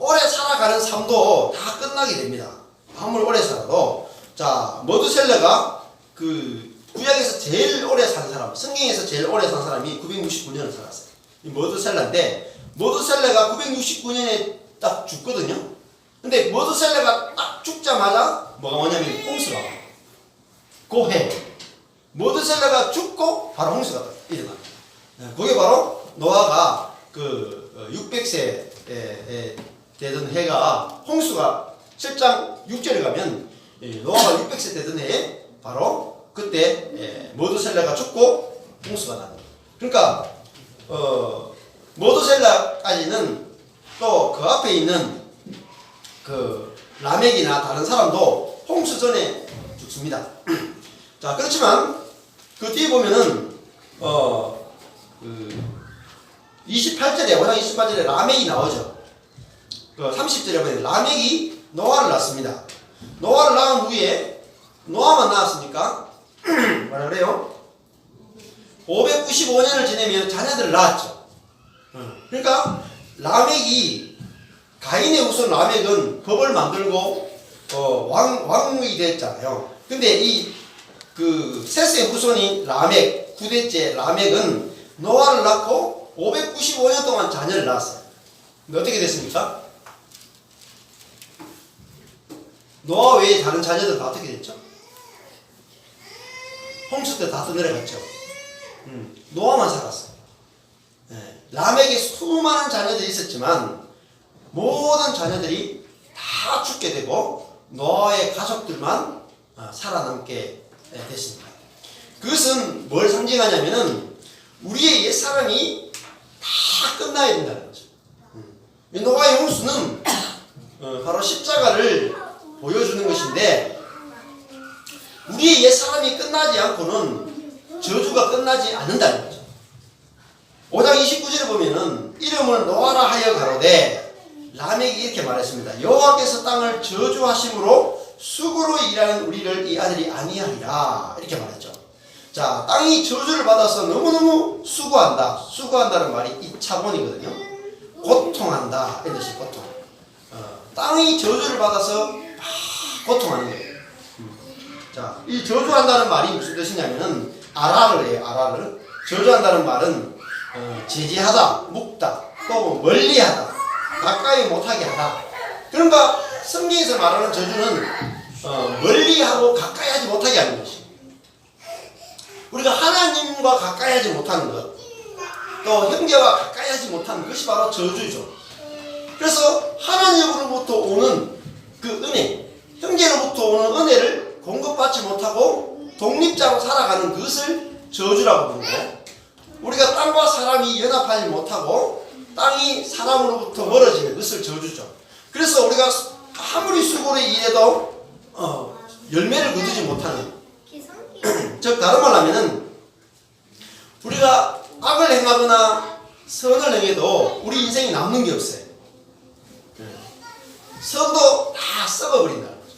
오래 살아가는 삶도 다 끝나게 됩니다. 아무리 오래 살아도 자, 머두셀레가 구약에서 제일 오래 산 사람, 성경에서 제일 오래 산 사람이 969년을 살았어요. 이 머두셀레인데 머두셀레가 969년에 딱 죽거든요. 근데 머두셀레가 딱 죽자마자 뭐가 뭐냐면 홍수가 와요. 고해. 머두셀레가 죽고 바로 홍수가 일어납니다. 그게 바로 노아가 그 600세 되던 해가 홍수가 7장 6절에 가면 노아가 600세 되던 해에 바로 그때 모두셀라가 죽고 홍수가 나는 거예요. 그러니까 모두셀라까지는 또 그 앞에 있는 그 라멕이나 다른 사람도 홍수 전에 죽습니다. 자, 그렇지만 그 뒤에 보면은 28절에 5장 28절에 라멕이 나오죠. 그 30절에 보면 라멕이 노아를 낳습니다. 노아를 낳은 후에 노아만 낳았으니까 뭐라 그래요? 595년을 지내면 자녀들을 낳았죠. 그러니까 라멕이 가인의 후손 라멕은 법을 만들고 왕이 됐잖아요. 근데 이 그 셋의 후손이 라멕 9대째 라멕은 노아를 낳고 595년 동안 자녀를 낳았어요. 근데 어떻게 됐습니까? 노아 외에 다른 자녀들은 다 어떻게 됐죠? 홍수 때 다 떠내려갔죠. 노아만 살았어요. 라멕에 수많은 자녀들이 있었지만 모든 자녀들이 다 죽게 되고 노아의 가족들만 살아남게 됐습니다. 그것은 뭘 상징하냐면은 우리의 옛사람이 다 끝나야 된다는 거죠. 노아의 홍수는 바로 십자가를 보여주는 것인데 우리의 옛사람이 끝나지 않고는 저주가 끝나지 않는다는 거죠. 5장 29절에 보면은 이름을 노아라 하여 가로되 라멕이 이렇게 말했습니다. 여호와께서 땅을 저주하심으로 수고로 일하는 우리를 이 아들이 아니하리라 이렇게 말했죠. 자, 땅이 저주를 받아서 너무너무 수고한다. 수고한다는 말이 이차본이거든요. 고통한다 이런 뜻이 고통. 땅이 저주를 받아서 고통하는 거예요. 자, 이 저주한다는 말이 무슨 뜻이냐면은 아라를 해요. 아라를. 저주한다는 말은 제지하다, 묵다, 또 멀리하다, 가까이 못하게 하다. 그러니까 성경에서 말하는 저주는 멀리하고 가까이 하지 못하게 하는 것이. 우리가 하나님과 가까이 하지 못하는 것, 또 형제와 가까이 하지 못하는 것이 바로 저주죠. 그래서 하나님으로부터 오는 그 은혜, 형제로부터 오는 은혜를 공급받지 못하고 독립자로 살아가는 그것을 저주라고 부르고, 우리가 땅과 사람이 연합하지 못하고 땅이 사람으로부터 멀어지는 것을 저주죠. 그래서 우리가 아무리 수고를 일해도 열매를 거두지 못하는, 즉 다른 말로 하면은 우리가 악을 행하거나 선을 행해도 우리 인생이 남는 게 없어요. 선도 다 썩어버린다는 거죠.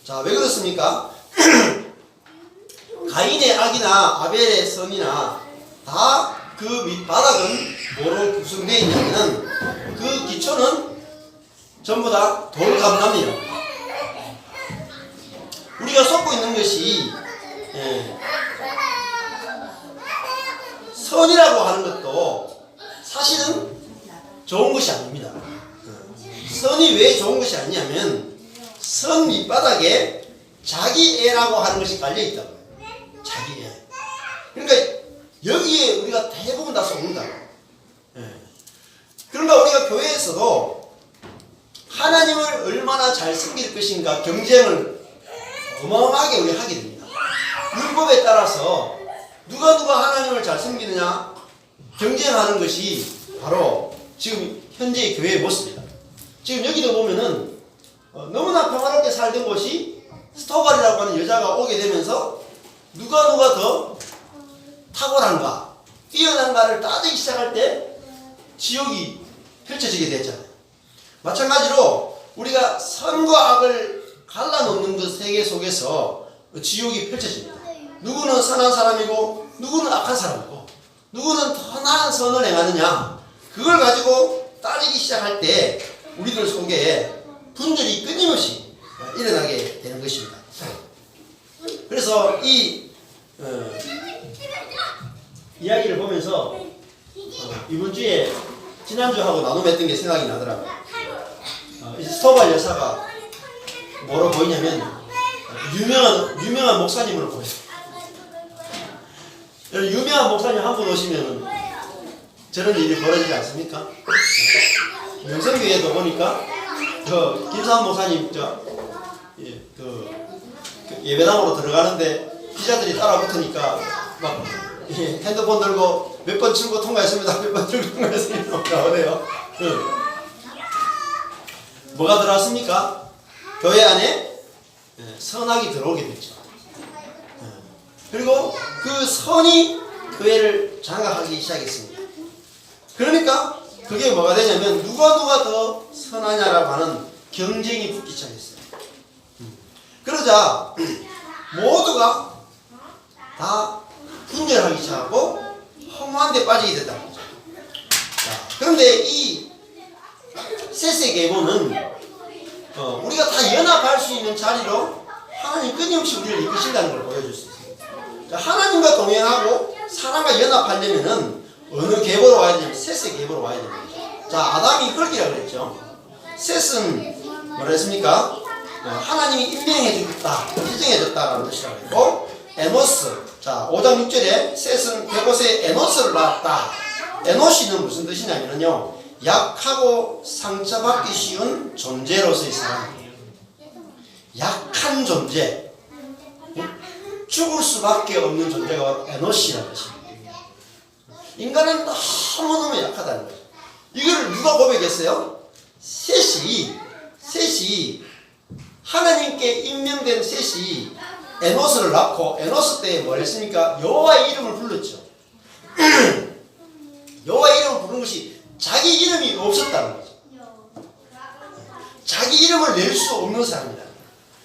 자, 왜 그렇습니까? 가인의 악이나 아벨의 선이나 다 그 밑바닥은 뭐로 구성되어 있냐면은 그 기초는 전부 다 돌감납니다. 우리가 쏟고 있는 것이 선이라고 하는 것도 사실은 좋은 것이 아닙니다. 선이 왜 좋은 것이 아니냐면 선 밑바닥에 자기 애라고 하는 것이 깔려있다고. 자기 애. 그러니까 여기에 우리가 대부분 다 속는다. 그러니까 우리가 교회에서도 하나님을 얼마나 잘 섬길 것인가 경쟁을 어마어마하게 우리 하게 됩니다. 율법에 따라서 누가 하나님을 잘 섬기느냐 경쟁하는 것이 바로 지금 현재의 교회의 모습이다. 지금 여기도 보면은 너무나 평화롭게 살던 곳이 스토발이라고 하는 여자가 오게 되면서 누가 더 탁월한가 뛰어난가를 따지기 시작할 때 지옥이 펼쳐지게 됐잖아요. 마찬가지로 우리가 선과 악을 갈라놓는 그 세계 속에서 지옥이 펼쳐집니다. 누구는 선한 사람이고 누구는 악한 사람이고 누구는 더 나은 선을 행하느냐, 그걸 가지고 따지기 시작할 때 우리들 속에 분열이 끊임없이 일어나게 되는 것입니다. 그래서 이 이야기를 보면서 이번 주에 지난주하고 나눔했던 게 생각이 나더라고요. 스토발 여사가 뭐로 보이냐면 유명한 목사님으로 보여요. 유명한 목사님 한 분 오시면 저런 일이 벌어지지 않습니까? 명성교회도 보니까 김사한 목사님 예배당으로 들어가는데 기자들이 따라붙으니까 막 핸드폰 들고 몇 번 출구 통과했습니다. 몇 번 출구 통과했습니다. 나오네요. 뭐가 들어왔습니까? 교회 안에 선악이 들어오게 됐죠. 그리고 그 선이 교회를 장악하기 시작했습니다. 그러니까 그게 뭐가 되냐면 누가 더 선하냐라고 하는 경쟁이 붙기 시작했어요. 그러자 모두가 다 분열하기 시작하고 허무한 데 빠지게 됐다는 거죠. 자, 그런데 이 셋의 계보는 우리가 다 연합할 수 있는 자리로 하나님 끊임없이 우리를 이끄신다는 걸 보여줄 수 있습니다. 자, 하나님과 동행하고 사람과 연합하려면은 어느 계보로 와야 되냐면 셋의 계보로 와야 됩니다. 자, 아담이 흙이라고 그랬죠. 셋은 뭐라 했습니까? 하나님이 임명해주겠다, 지정해줬다라는 뜻이라고 했고, 에노스. 자, 5장 6절에 셋은 그곳에 에노스를 낳았다. 에노시는 무슨 뜻이냐면요, 약하고 상처받기 쉬운 존재로서의 사람이에요. 약한 존재, 죽을 수밖에 없는 존재가 에노시라는 뜻입니다. 인간은 너무너무 약하다는 거죠. 이거를 누가 고백했어요? 셋이 하나님께 임명된 셋이 에노스를 낳고, 에노스 때 뭘 했습니까? 여호와의 이름을 불렀죠. 여호와의 이름을 부른 것이 자기 이름이 없었다는 거죠. 자기 이름을 낼 수 없는 사람이다.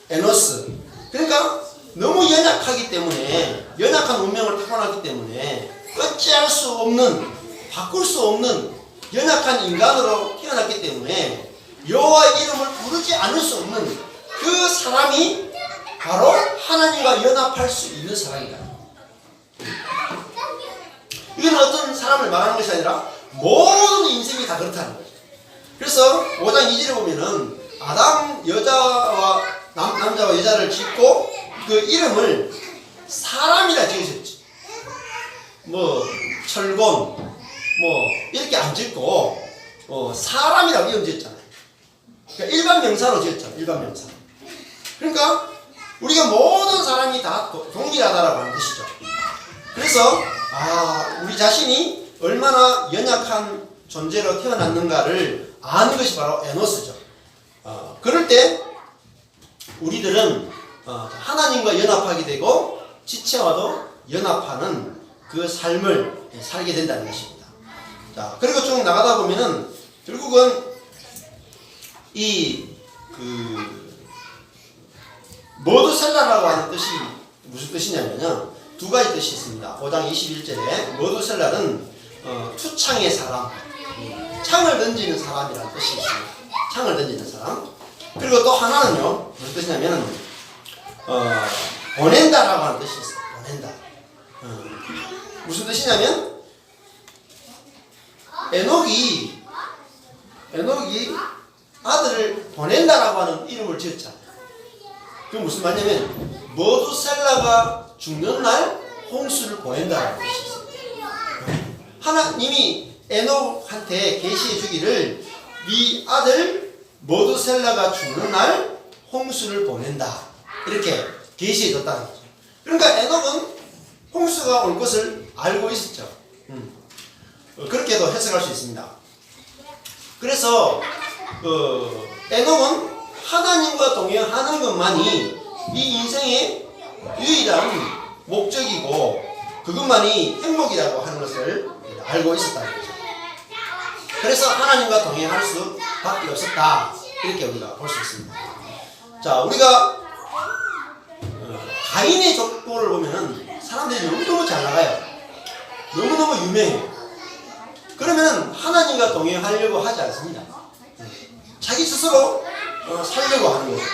에노스. 그러니까 너무 연약하기 때문에, 연약한 운명을 타고났기 때문에 어찌할 수 없는, 바꿀 수 없는 연약한 인간으로 태어났기 때문에 여호와의 이름을 부르지 않을 수 없는 그 사람이 바로 하나님과 연합할 수 있는 사람이다. 이건 어떤 사람을 말하는 것이 아니라 모든 인생이 다 그렇다는 거죠. 그래서 5장 2절에 보면은 아담 여자와 남자와 여자를 짓고 그 이름을 사람이라 지으셨죠. 뭐 철곤 이렇게 안 짓고 사람이라고 이름 지었잖아요. 그러니까 일반 명사로 지었잖아요. 일반 명사. 그러니까 우리가 모든 사람이 다 동일하다라고 하는 뜻이죠. 그래서 우리 자신이 얼마나 연약한 존재로 태어났는가를 아는 것이 바로 에노스죠. 그럴 때 우리들은 하나님과 연합하게 되고 지체와도 연합하는 그 삶을 살게 된다는 것입니다. 자, 그리고 쭉 나가다 보면은 결국은 머두셀라라고 하는 뜻이 무슨 뜻이냐면요, 두 가지 뜻이 있습니다. 5장 21절에 머두셀라는 투창의 사람, 창을 던지는 사람이라는 뜻이 있습니다. 창을 던지는 사람. 그리고 또 하나는요, 무슨 뜻이냐면 보낸다라고 하는 뜻이 있어요. 보낸다. 무슨 뜻이냐면 에녹이 아들을 보낸다라고 하는 이름을 지었잖아요. 그게 무슨 말이냐면 머두셀라가 죽는 날 홍수를 보낸다라는 뜻이 있어요. 하나님이 에녹한테 계시해 주기를 네 아들 머두셀라가 죽는 날 홍수를 보낸다, 이렇게 계시해 줬다는 거죠. 그러니까 에녹은 홍수가 올 것을 알고 있었죠. 그렇게도 해석할 수 있습니다. 그래서 에녹은 하나님과 동행하는 것만이 이 인생의 유일한 목적이고 그것만이 행복이라고 하는 것을 알고 있었다는 거죠. 그래서 하나님과 동행할 수밖에 없었다, 이렇게 우리가 볼 수 있습니다. 자, 우리가 가인의 족보를 보면은 사람들이 너무너무 잘 나가요. 너무너무 유명해요. 그러면 하나님과 동행하려고 하지 않습니다. 자기 스스로 살려고 하는 거예요.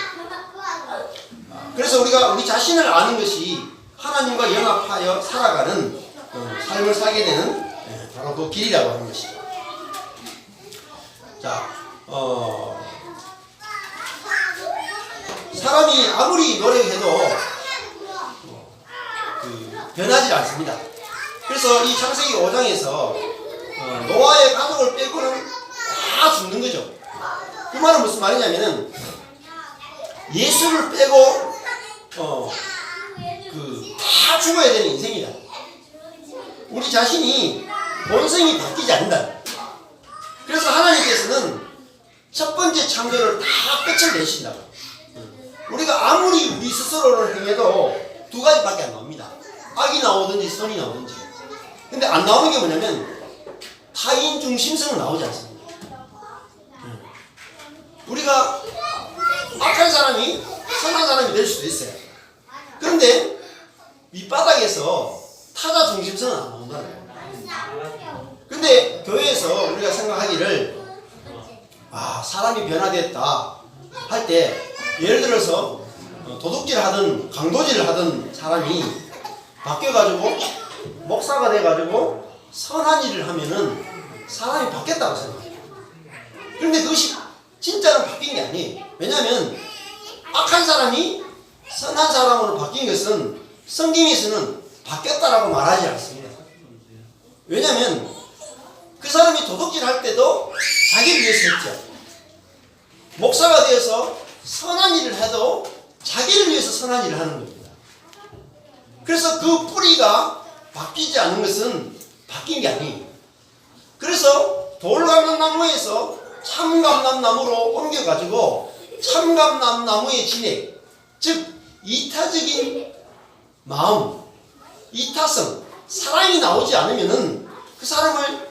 그래서 우리가 우리 자신을 아는 것이 하나님과 연합하여 살아가는 삶을 살게 되는 바로 그 길이라고 하는 것이죠. 자, 사람이 아무리 노력해도 변하지 않습니다. 그래서 이 창세기 5장에서 노아의 가족을 빼고는 다 죽는 거죠. 그 말은 무슨 말이냐면은 예수를 빼고 다 죽어야 되는 인생이다. 우리 자신이 본성이 바뀌지 않는다. 그래서 하나님께서는 첫 번째 창조를 다 끝을 내신다. 우리가 아무리 우리 스스로를 행해도 두 가지밖에 안 나옵니다. 악이 나오든지 선이 나오든지. 근데 안 나오는 게 뭐냐면 타인 중심성은 나오지 않습니다. 우리가 악한 사람이 선한 사람이 될 수도 있어요. 그런데 밑바닥에서 타자 중심성은 안 나온다는 거예요. 근데 교회에서 우리가 생각하기를 사람이 변화됐다 할 때 예를 들어서 도둑질 하든 강도질을 하든 사람이 바뀌어가지고 목사가 돼가지고 선한 일을 하면은 사람이 바뀌었다고 생각해요. 그런데 그것이 진짜로 바뀐 게 아니에요. 왜냐하면 악한 사람이 선한 사람으로 바뀐 것은 성경에서는 바뀌었다라고 말하지 않습니다. 왜냐하면 그 사람이 도둑질 할 때도 자기를 위해서 했죠. 목사가 되어서 선한 일을 해도 자기를 위해서 선한 일을 하는 겁니다. 그래서 그 뿌리가 바뀌지 않은 것은 바뀐 게 아니에요. 그래서 돌감람나무에서 참감람나무로 옮겨가지고 참감람나무의 진액, 즉 이타적인 마음, 이타성, 사랑이 나오지 않으면은 그 사람을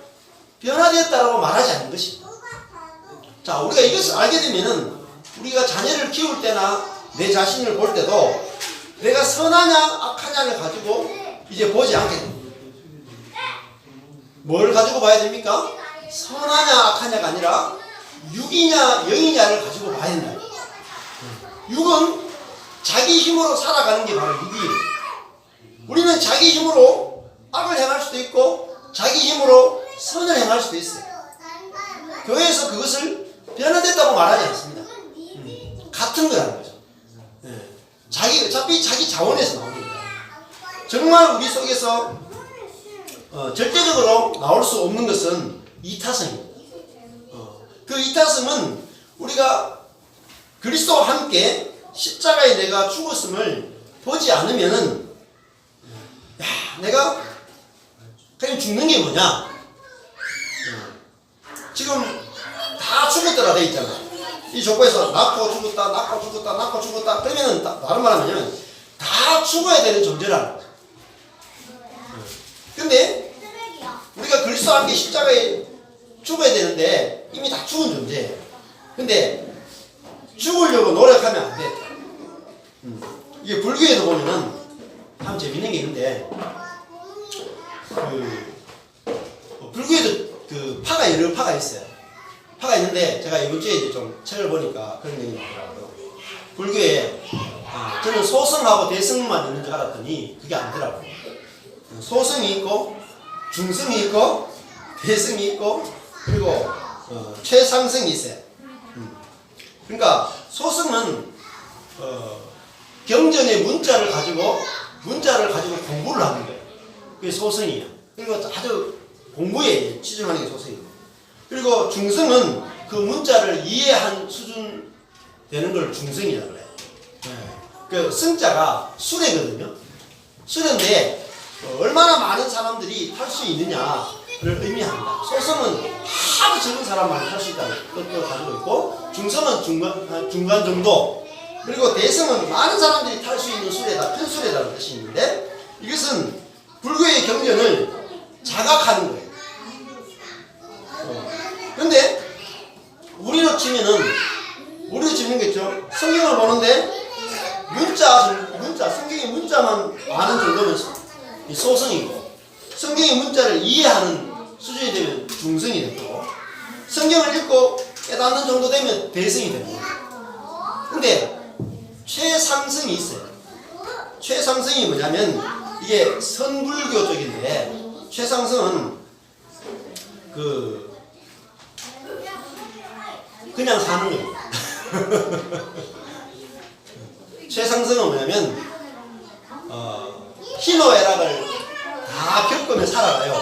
변화되었다라고 말하지 않는 것입니다. 자, 우리가 이것을 알게 되면은 우리가 자녀를 키울 때나 내 자신을 볼 때도 내가 선하냐 악하냐를 가지고 이제 보지 않게 됩니다. 뭘 가지고 봐야 됩니까? 선하냐 악하냐가 아니라 육이냐 영이냐를 가지고 봐야 된다. 육은 자기 힘으로 살아가는 게 바로 육이에요. 우리는 자기 힘으로 악을 행할 수도 있고 자기 힘으로 선을 행할 수도 있어요. 교회에서 그것을 변화됐다고 말하지 않습니다. 같은 거라는 거죠. 어차피 자기 자원에서 나오는 거예요. 정말 우리 속에서 절대적으로 나올 수 없는 것은 이타성입니다. 그 이타성은 우리가 그리스도와 함께 십자가에 내가 죽었음을 보지 않으면은 내가 그냥 죽는 게 뭐냐? 지금 다 죽었더라 돼 있잖아. 이 족보에서 낳고 죽었다, 낳고 죽었다, 낳고 죽었다. 그러면은 다른 말 하면 다 죽어야 되는 존재라는 거죠. 근데 우리가 그리스도와 함께 십자가에 죽어야 되는데 이미 다 죽은 존재예요. 근데 죽으려고 노력하면 안 돼. 이게 불교에도 보면은 참 재밌는 게 있는데 불교에도 파가 여러 파가 있어요. 파가 있는데 제가 이번 주에 이제 좀 책을 보니까 그런 얘기 나오더라고요. 불교에 저는 소승하고 대승만 있는 줄 알았더니 그게 아니더라고요. 소승이 있고 중승이 있고 대승이 있고 그리고 최상승이 있어요. 그러니까 소승은 경전의 문자를 가지고 공부를 하는 거예요. 그게 소승이에요. 그리고 아주 공부에 치중하는 게 소승이고. 그리고 중승은 그 문자를 이해한 수준 되는 걸 중승이라고 그래요. 그 승자가 수레거든요. 수레인데 얼마나 많은 사람들이 탈 수 있느냐를 의미합니다. 소승은 하도 적은 사람만 탈 수 있다는 것도 가지고 있고, 중승은 중간 정도, 그리고 대승은 많은 사람들이 탈 수 있는 수레다, 큰 수레다는 뜻이 있는데, 이것은 불교의 경전을 자각하는 거예요. 근데 우리로 치는 거죠. 성경을 보는데 성경의 문자만 아는 정도면 소승이고, 성경의 문자를 이해하는 수준이 되면 중승이 되고, 성경을 읽고 깨닫는 정도 되면 대승이 됩니다. 근데 최상승이 있어요. 최상승이 뭐냐면 이게 선불교 쪽인데, 최상승은 그냥 사는 겁니다. 최상승은 뭐냐면 희노애락을 다 겪으며 살아가요.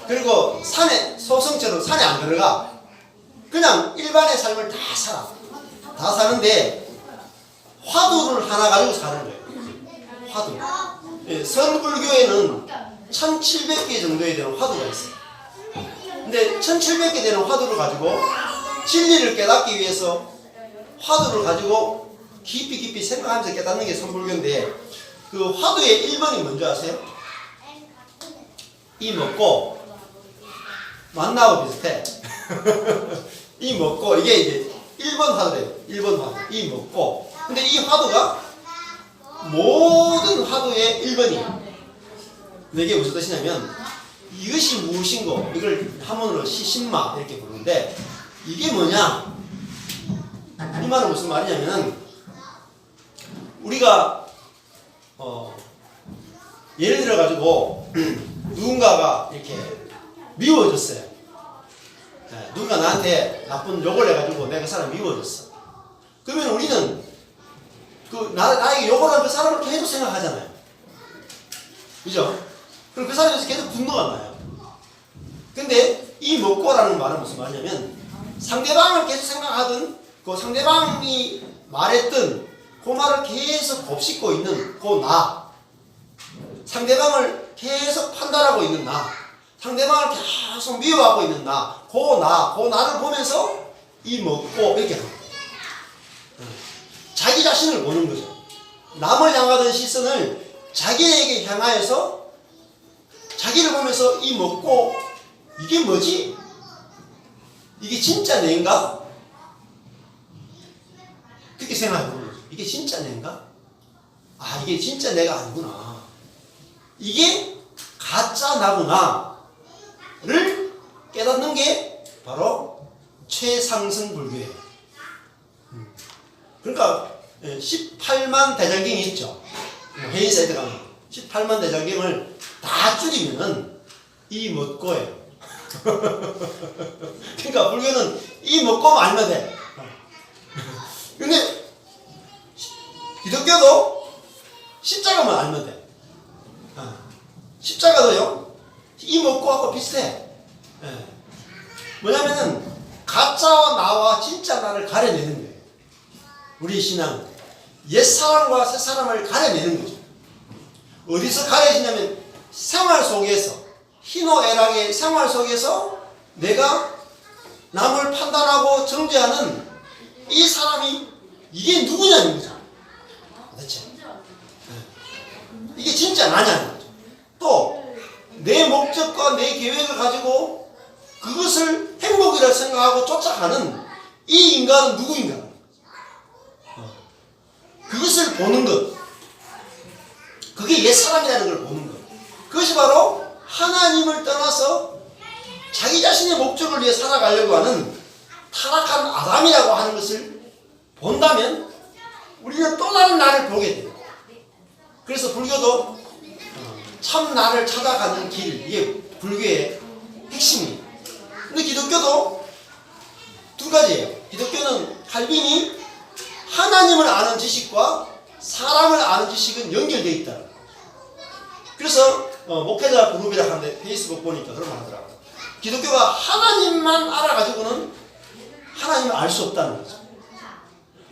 그리고 산에 소성처럼 산에 안 들어가. 그냥 일반의 삶을 다 살아. 다 사는데 화두를 하나 가지고 사는 거예요. 화두. 예, 선불교에는 1700개 정도에 되는 화두가 있어요. 근데 1700개 되는 화두를 가지고 진리를 깨닫기 위해서 화두를 가지고 깊이 생각하면서 깨닫는 게 선불교인데, 그 화두의 1번이 뭔지 아세요? 이 먹고 만나고 비슷해. 이 먹고, 이게 이제 1번 화두래요. 1번 화두. 이 먹고. 근데 이 화두가 모든 화두의 1번이에요. 근데 이게 무슨 뜻이냐면, 이것이 무엇인고, 이걸 한문으로 시신마 이렇게 부르는데, 이게 뭐냐? 이 말은 무슨 말이냐면, 우리가 예를 들어 가지고 누군가가 이렇게 미워졌어요. 네, 누군가 나한테 나쁜 욕을 해가지고 내가 그 사람 미워졌어. 그러면 우리는 나에게 욕을 한 그 사람을 계속 생각하잖아요. 그죠? 그럼 그 사람에서 계속 분노가 나요. 근데 이 먹고라는 말은 무슨 말이냐면, 상대방을 계속 생각하든 그 상대방이 말했던 그 말을 계속 곱씹고 있는 그 나, 상대방을 계속 판단하고 있는 나, 상대방을 계속 미워하고 있는 나, 그 나를 보면서 이 먹고 이렇게 합니다. 자기 자신을 보는 거죠. 남을 향하던 시선을 자기에게 향하여서 자기를 보면서 이 먹고, 이게 뭐지? 이게 진짜 내인가? 그렇게 생각해보는 거죠. 이게 진짜 내인가? 아, 이게 진짜 내가 아니구나. 이게 가짜 나구나. 를 깨닫는 게 바로 최상승 불교예요. 그러니까 18만 대장경이 있죠. 회의사에 가면 18만 대장경을 다 줄이면은 이 먹고예요. 그러니까 불교는 이 먹고만 알면 돼. 근데 기독교도 십자가만 알면 돼. 십자가도요, 이 먹고하고 비슷해. 뭐냐면은 가짜와 나와 진짜 나를 가려내는 거예요. 우리 신앙은 옛사람과 새사람을 가려내는 거죠. 어디서 가려지냐면 생활 속에서, 희노애락의 생활 속에서 내가 남을 판단하고 정죄하는 이 사람이 이게 누구냐는 거죠. 대체 이게 진짜 나냐는 거죠. 또 내 목적과 내 계획을 가지고 그것을 행복이라 생각하고 쫓아가는 이 인간은 누구인가? 그것을 보는 것, 그게 옛사람이라는 걸 보는 것, 그것이 바로 하나님을 떠나서 자기 자신의 목적을 위해 살아가려고 하는 타락한 아담이라고 하는 것을 본다면 우리는 또 다른 나를 보게 돼요. 그래서 불교도 참 나를 찾아가는 길, 이게 불교의 핵심이에요. 근데 기독교도 두 가지예요. 기독교는 칼빈이 하나님을 아는 지식과 사람을 아는 지식은 연결되어 있다. 그래서 목회자 그룹이라 하는데 페이스북 보니까 그런 말 하더라고요. 기독교가 하나님만 알아가지고는 하나님을 알 수 없다는 거죠.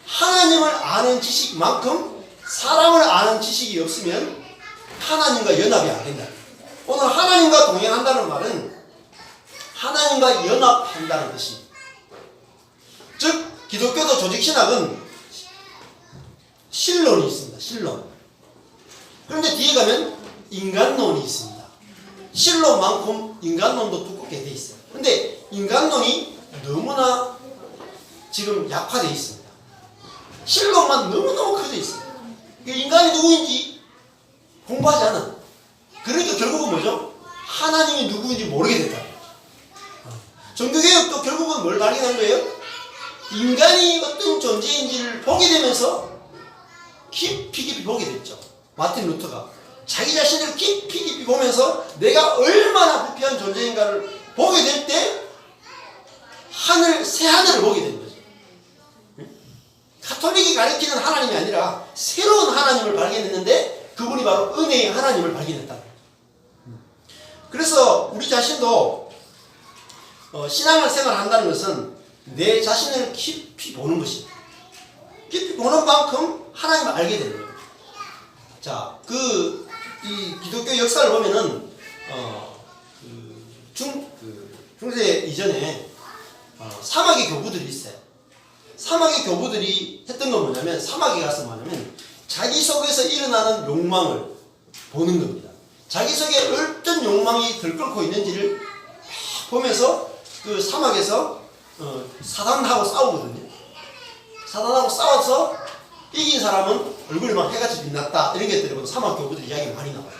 하나님을 아는 지식만큼 사람을 아는 지식이 없으면 하나님과 연합이 안 된다. 오늘 하나님과 동행한다는 말은 하나님과 연합한다는 뜻입니다. 즉 기독교도 조직신학은 신론이 있습니다. 신론. 그런데 뒤에 가면 인간론이 있습니다. 신론만큼 인간론도 두껍게 돼 있어요. 그런데 인간론이 너무나 지금 약화되어 있습니다. 신론만 너무너무 커져 있어요. 인간이 누구인지 공부하지 않아. 그러니까 결국은 뭐죠? 하나님이 누구인지 모르게 됐다. 종교개혁도 결국은 뭘 발견한 거예요? 인간이 어떤 존재인지를 보게 되면서 깊이 보게 됐죠. 마틴 루터가 자기 자신을 깊이 보면서 내가 얼마나 부패한 존재인가를 보게 될 때 새 하늘을 보게 된 거죠. 가톨릭이 가리키는 하나님이 아니라 새로운 하나님을 발견했는데 그분이 바로 은혜의 하나님을 발견했다. 그래서 우리 자신도 신앙을 생활한다는 것은 내 자신을 깊이 보는 것입니다. 깊이 보는 만큼 하나님을 알게 되는 거예요. 자, 이 기독교 역사를 보면은 중세 이전에 사마귀 교부들이 있어요. 사마귀 교부들이 했던 건 뭐냐면, 사마귀 가서 뭐냐면 자기 속에서 일어나는 욕망을 보는 겁니다. 자기 속에 어떤 욕망이 들끓고 있는지를 보면서 그 사막에서 사단하고 싸우거든요. 사단하고 싸워서 이긴 사람은 얼굴이 막 해같이 빛났다, 이런 것들이 보면 사막 교부들 이야기가 많이 나와요.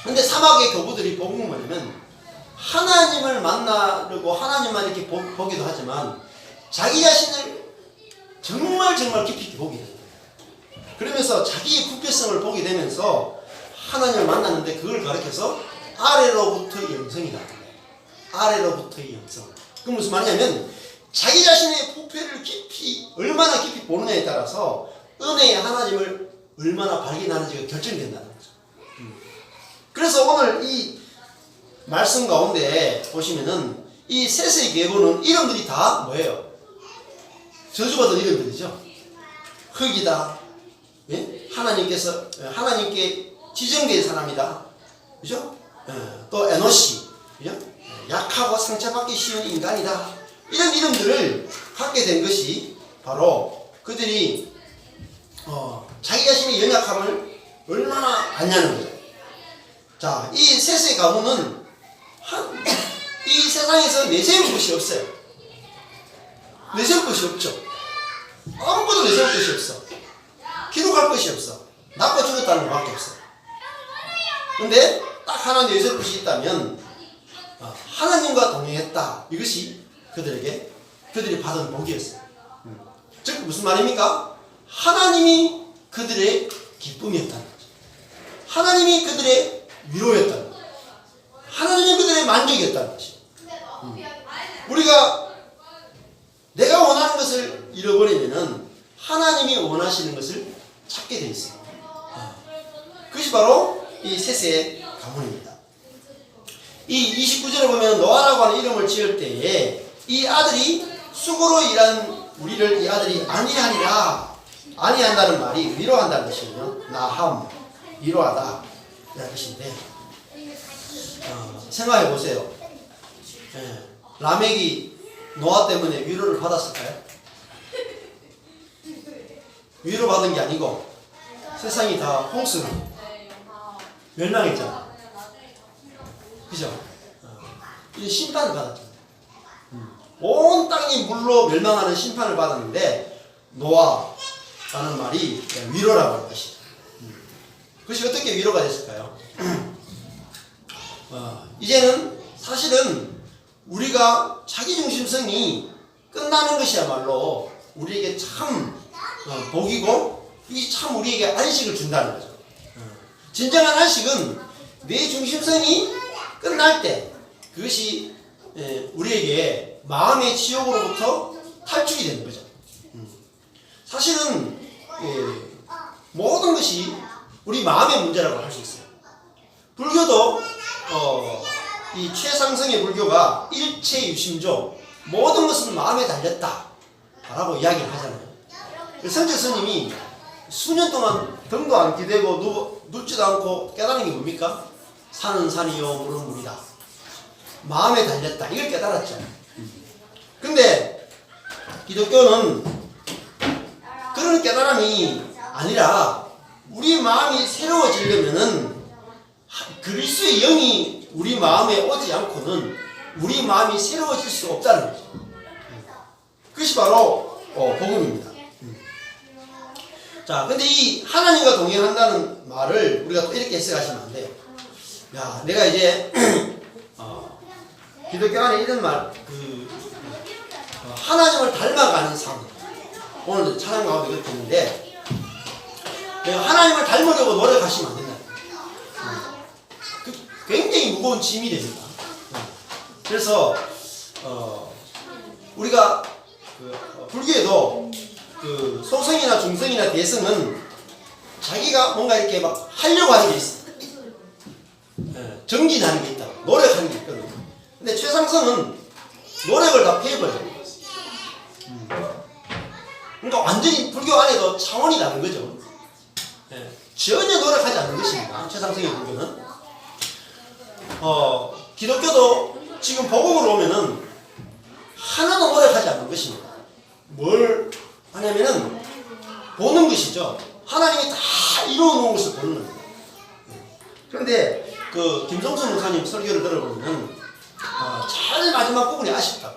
근데 사막의 교부들이 본 건 뭐냐면, 하나님을 만나려고 하나님만 이렇게 보기도 하지만 자기 자신을 정말 깊이 보게 돼요. 그러면서 자기의 부패성을 보게 되면서 하나님을 만났는데, 그걸 가리켜서 아래로부터의 영성이 나옵니다. 아래로부터의 영성. 그건 무슨 말이냐면, 자기 자신의 부패를 얼마나 깊이 보느냐에 따라서 은혜의 하나님을 얼마나 발견하는지가 결정된다는 거죠. 그래서 오늘 이 말씀 가운데 보시면은 이 셋의 계보는 이름들이 다 뭐예요? 저주받은 이름들이죠. 흙이다. 예? 하나님께 지정된 사람이다. 그죠? 또 에노시. 그죠? 약하고 상처받기 쉬운 인간이다. 이런 이름들을 갖게 된 것이 바로 그들이 자기 자신의 연약함을 얼마나 아냐는 거죠. 자, 이 셋의 가문은 이 세상에서 내세울 것이 없어요. 내세울 것이 없죠. 아무것도 내세울 것이 없어. 기록할 것이 없어. 낳고 죽었다는 것밖에 없어. 근데 딱 하나 내세울 것이 있다면 하나님과 동행했다. 이것이 그들이 받은 복이었어요. 즉 무슨 말입니까? 하나님이 그들의 기쁨이었다는 거죠. 하나님이 그들의 위로였다는 거죠. 하나님이 그들의 만족이었다는 것이죠. 우리가 내가 원하는 것을 잃어버리면은 하나님이 원하시는 것을 찾게 되어 있어요. 그것이 바로 이 셋의 가문입니다. 이 29절에 보면 노아라고 하는 이름을 지을 때에 이 아들이 수고로 일한 우리를 이 아들이 아니하리라. 아니한다는 말이 위로한다는 것이거든요. 나함, 위로하다 이런 뜻인데, 생각해 보세요. 라멕이 노아 때문에 위로를 받았을까요? 위로받은 게 아니고 세상이 다 홍수로 멸망했잖아. 그죠? 이 심판을 받았죠. 온 땅이 물로 멸망하는 심판을 받았는데, 노아라는 말이 위로라고 하는 것이다. 그것이 어떻게 위로가 됐을까요? 이제는 사실은 우리가 자기중심성이 끝나는 것이야말로 우리에게 참 복이고, 이 참 우리에게 안식을 준다는 거죠. 진정한 안식은 내 중심성이 끝날 때, 그것이 우리에게 마음의 지옥으로부터 탈출이 되는 거죠. 사실은 모든 것이 우리 마음의 문제라고 할 수 있어요. 불교도 이 최상승의 불교가 일체유심조, 모든 것은 마음에 달렸다 라고 이야기를 하잖아요. 성철 스님이 수년 동안 등도 안 기대고 눕지도 않고 깨달은 게 뭡니까? 산은 산이요 물은 물이다. 마음에 달렸다. 이걸 깨달았죠. 근데 기독교는 그런 깨달음이 아니라, 우리 마음이 새로워지려면은 그리스도의 영이 우리 마음에 오지 않고는 우리 마음이 새로워질 수 없다는 거죠. 그것이 바로 복음입니다. 자, 근데 이 하나님과 동행한다는 말을 우리가 또 이렇게 해석하시면 안 돼요. 야, 내가 이제 기독교 안에 이런 말, 하나님을 닮아가는 삶. 오늘 찬양 가운데 그렇게 했는데, 내가 하나님을 닮으려고 노력하시면 안 된다. 굉장히 무거운 짐이 됩니다. 그래서 우리가 불교에도 소승이나 중승이나 대승은 자기가 뭔가 이렇게 막 하려고 하는 게 있어요. 정진하는 게 있다. 노력하는 게 있거든요. 근데 최상승은 노력을 다 패해버려요. 그러니까 완전히 불교 안에도 차원이 다른 거죠. 전혀 노력하지 않는 것입니다. 최상승의 불교는. 기독교도 지금 복음으로 오면은 하나도 노력하지 않는 것입니다. 뭘 하냐면은 보는 것이죠. 하나님이 다 이루어놓은 것을 보는 겁니다. 그런데 그 김성수 목사님 설교를 들어보면 제일 마지막 부분이 아쉽다.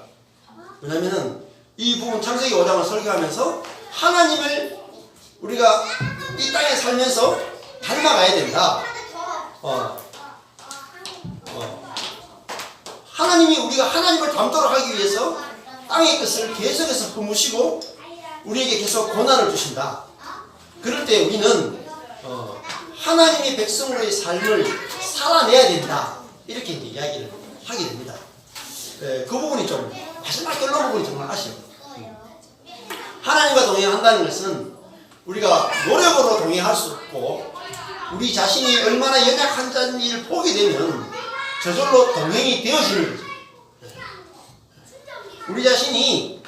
왜냐면은 이 부분 창세기 5장을 설교하면서 하나님을 우리가 이 땅에 살면서 닮아가야 된다. 하나님이 우리가 하나님을 닮도록 하기 위해서 땅의 것을 계속해서 품으시고 우리에게 계속 고난을 주신다. 그럴 때 우리는 하나님의 백성으로의 삶을 살아내야 된다. 이렇게 이제 이야기를 하게 됩니다. 그 부분이 좀 마지막 결론 부분이 정말 아쉬워요. 하나님과 동행한다는 것은 우리가 노력으로 동행할 수 없고 우리 자신이 얼마나 연약한지를 보게 되면 저절로 동행이 되어지는 거죠. 우리 자신이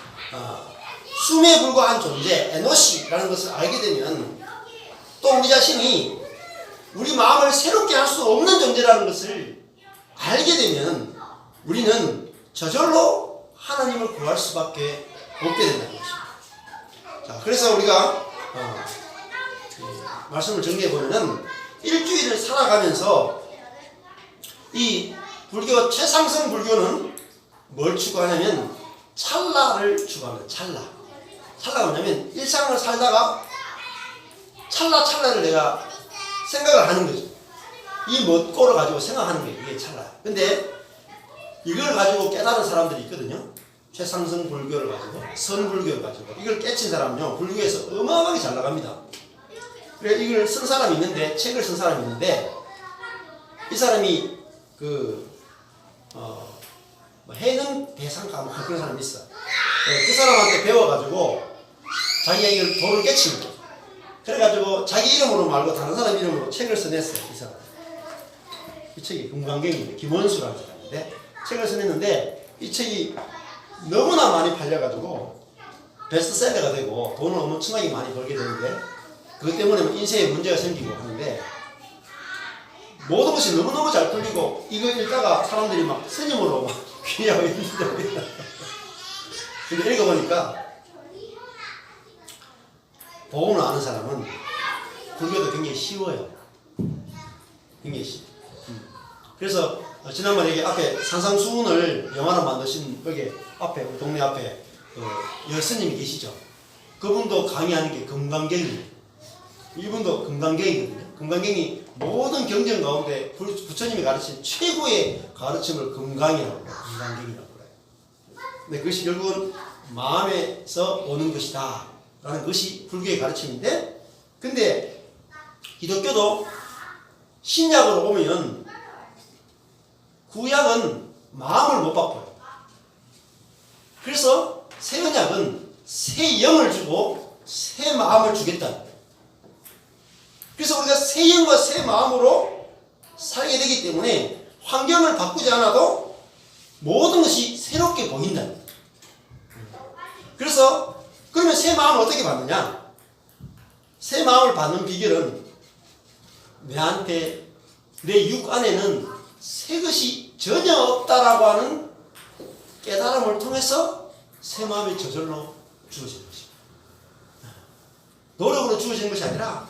숨에 불과한 존재, 에노시라는 것을 알게 되면 또 우리 자신이 우리 마음을 새롭게 할 수 없는 존재라는 것을 알게 되면 우리는 저절로 하나님을 구할 수밖에 없게 된다는 것입니다. 자, 그래서 우리가 말씀을 정리해보면 일주일을 살아가면서 이 불교 최상승 불교는 뭘 추구하냐면 찰나를 추구합니다. 찰나가 뭐냐면 일상을 살다가 찰나를 내가 생각을 하는 거죠. 이 멋고를 가지고 생각하는 게 이게 찰나예요. 근데 이걸 가지고 깨달은 사람들이 있거든요. 최상승 불교를 가지고 선불교를 가지고 이걸 깨친 사람은요 불교에서 어마어마하게 잘 나갑니다. 그래 이걸 쓴 사람이 있는데 책을 쓴 사람이 있는데 이 사람이 해능 대상가 뭐 그런 사람이 있어. 그 사람한테 배워가지고 자기가 이걸 도를 깨치는 거죠. 그래가지고 자기 이름으로 말고 다른 사람 이름으로 책을 써냈어요. 이 사람. 이 책이 금강경인데 김원수라는 사람인데 책을 써냈는데 이 책이 너무나 많이 팔려가지고 베스트셀러가 되고 돈을 엄청나게 많이 벌게 되는데 그것 때문에 인생에 문제가 생기고 하는데 모든 것이 너무너무 잘 풀리고 이거 읽다가 사람들이 막 스님으로 막 귀하고 있는데 근데 읽어보니까 복음을 아는 사람은 불교도 굉장히 쉬워요. 굉장히 쉬워. 그래서 지난번에 여기 앞에 산상수훈을 영화로 만드신 여기 앞에 우리 동네 앞에 여스님이 계시죠. 그분도 강의하는 게 금강경이에요. 이분도 금강경이거든요. 금강경이 모든 경전 가운데 부처님이 가르친 최고의 가르침을 금강이라고 해요. 금강경이라고 그래요. 근데 그것이 결국은 마음에서 오는 것이다 라는 것이 불교의 가르침인데 근데 기독교도 신약으로 오면 구약은 마음을 못 바꿔요. 그래서 새 언약은 새 영을 주고 새 마음을 주겠다는 거예요. 그래서 우리가 새 영과 새 마음으로 살게 되기 때문에 환경을 바꾸지 않아도 모든 것이 새롭게 보인다는 거예요. 그래서 그러면 새 마음을 어떻게 받느냐? 새 마음을 받는 비결은 내한테 내 육 안에는 새 것이 전혀 없다라고 하는 깨달음을 통해서 새 마음이 저절로 주어지는 것입니다. 노력으로 주어지는 것이 아니라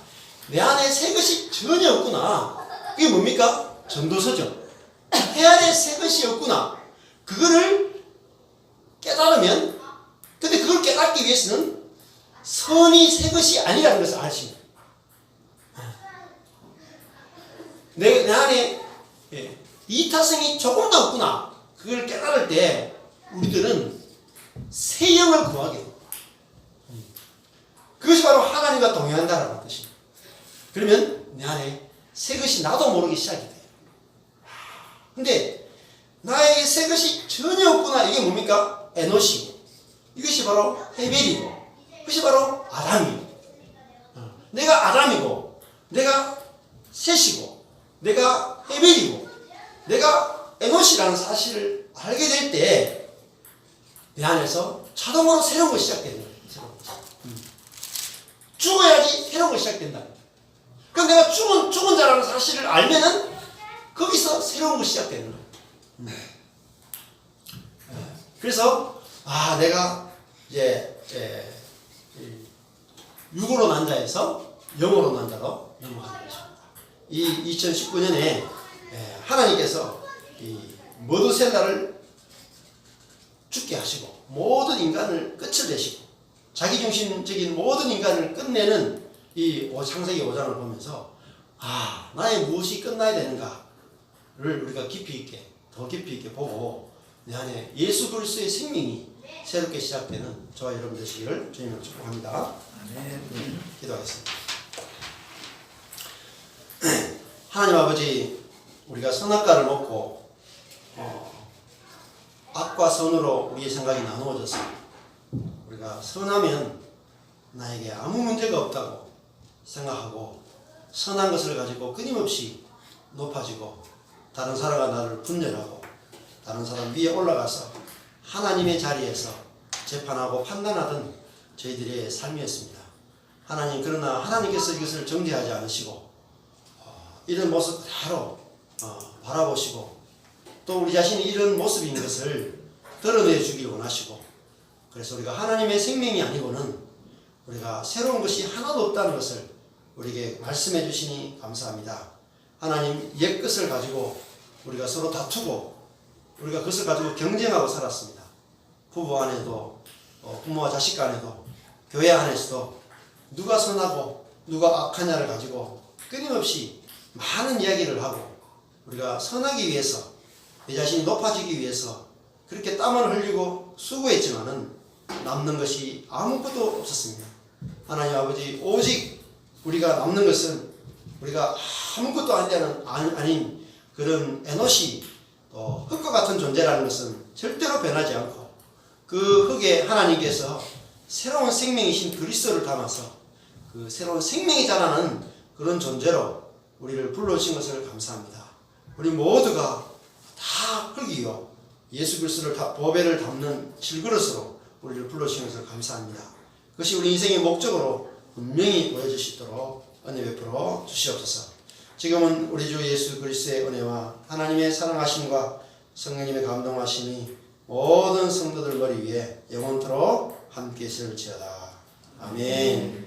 내 안에 새 것이 전혀 없구나. 이게 뭡니까? 전도서죠. 내 안에 새 것이 없구나. 그거를 깨달으면 근데 그걸 깨닫기 위해서는 선이 새 것이 아니라는 것을 아십니다. 내 안에 이타성이 조금 더 없구나. 그걸 깨달을 때 우리들은 새 영을 구하게 됩니다. 그것이 바로 하나님과 동행한다라는 뜻입니다. 그러면 내 안에 새 것이 나도 모르게 시작이 돼요. 근데 나에게 새 것이 전혀 없구나. 이게 뭡니까? 에노시고 이것이 바로 헤벨이고 그것이 바로 아담이고 내가 아담이고 내가 셋이고 내가 헤벨이고 내가 에노시라는 사실을 알게 될 때 내 안에서 자동으로 새로운 것이 시작되는 거예요. 새로운 것. 죽어야지 새로운 것이 시작된다. 그럼 내가 죽은 자라는 사실을 알면은 거기서 새로운 것이 시작되는 거예요. 그래서 내가 이제 육으로 난 자에서 영으로 난 자로 넘어가는 것입니다. 이 2019년에 하나님께서 이 머드셀라를 죽게 하시고 모든 인간을 끝을 내시고 자기중심적인 모든 인간을 끝내는 이 창세기 5장을 보면서 나의 무엇이 끝나야 되는가를 우리가 더 깊이 있게 보고 내 안에 예수 그리스도의 생명이 새롭게 시작되는 저와 여러분 되시기를 주님으로 축복합니다. 기도하겠습니다. 하나님 아버지, 우리가 선악과를 먹고 악과 선으로 우리의 생각이 나누어져서 우리가 선하면 나에게 아무 문제가 없다고 생각하고 선한 것을 가지고 끊임없이 높아지고 다른 사람과 나를 분열하고 다른 사람 위에 올라가서 하나님의 자리에서 재판하고 판단하던 저희들의 삶이었습니다. 하나님, 그러나 하나님께서 이것을 정죄하지 않으시고 이런 모습 그대로 바라보시고 또 우리 자신이 이런 모습인 것을 드러내 주길 원하시고, 그래서 우리가 하나님의 생명이 아니고는 우리가 새로운 것이 하나도 없다는 것을 우리에게 말씀해 주시니 감사합니다. 하나님, 옛 것을 가지고 우리가 서로 다투고 우리가 그것을 가지고 경쟁하고 살았습니다. 부부 안에도 부모와 자식 간에도 교회 안에서도 누가 선하고 누가 악하냐를 가지고 끊임없이 많은 이야기를 하고 우리가 선하기 위해서 내 자신이 높아지기 위해서 그렇게 땀을 흘리고 수고했지만은 남는 것이 아무것도 없었습니다. 하나님 아버지, 오직 우리가 남는 것은 우리가 아무것도 아닌 그런 에노시, 흙과 같은 존재라는 것은 절대로 변하지 않고 그 흙에 하나님께서 새로운 생명이신 그리스도를 담아서 그 새로운 생명이 자라는 그런 존재로 우리를 불러주신 것을 감사합니다. 우리 모두가 다 흙이요 예수 그리스도를 보배를 담는 질그릇으로 우리를 불러주신 것을 감사합니다. 그것이 우리 인생의 목적으로 분명히 보여주시도록 은혜 베풀어 주시옵소서. 지금은 우리 주 예수 그리스도의 은혜와 하나님의 사랑하심과 성령님의 감동하심이 모든 성도들 머리 위에 영원토록 함께 있을지어다. 아멘.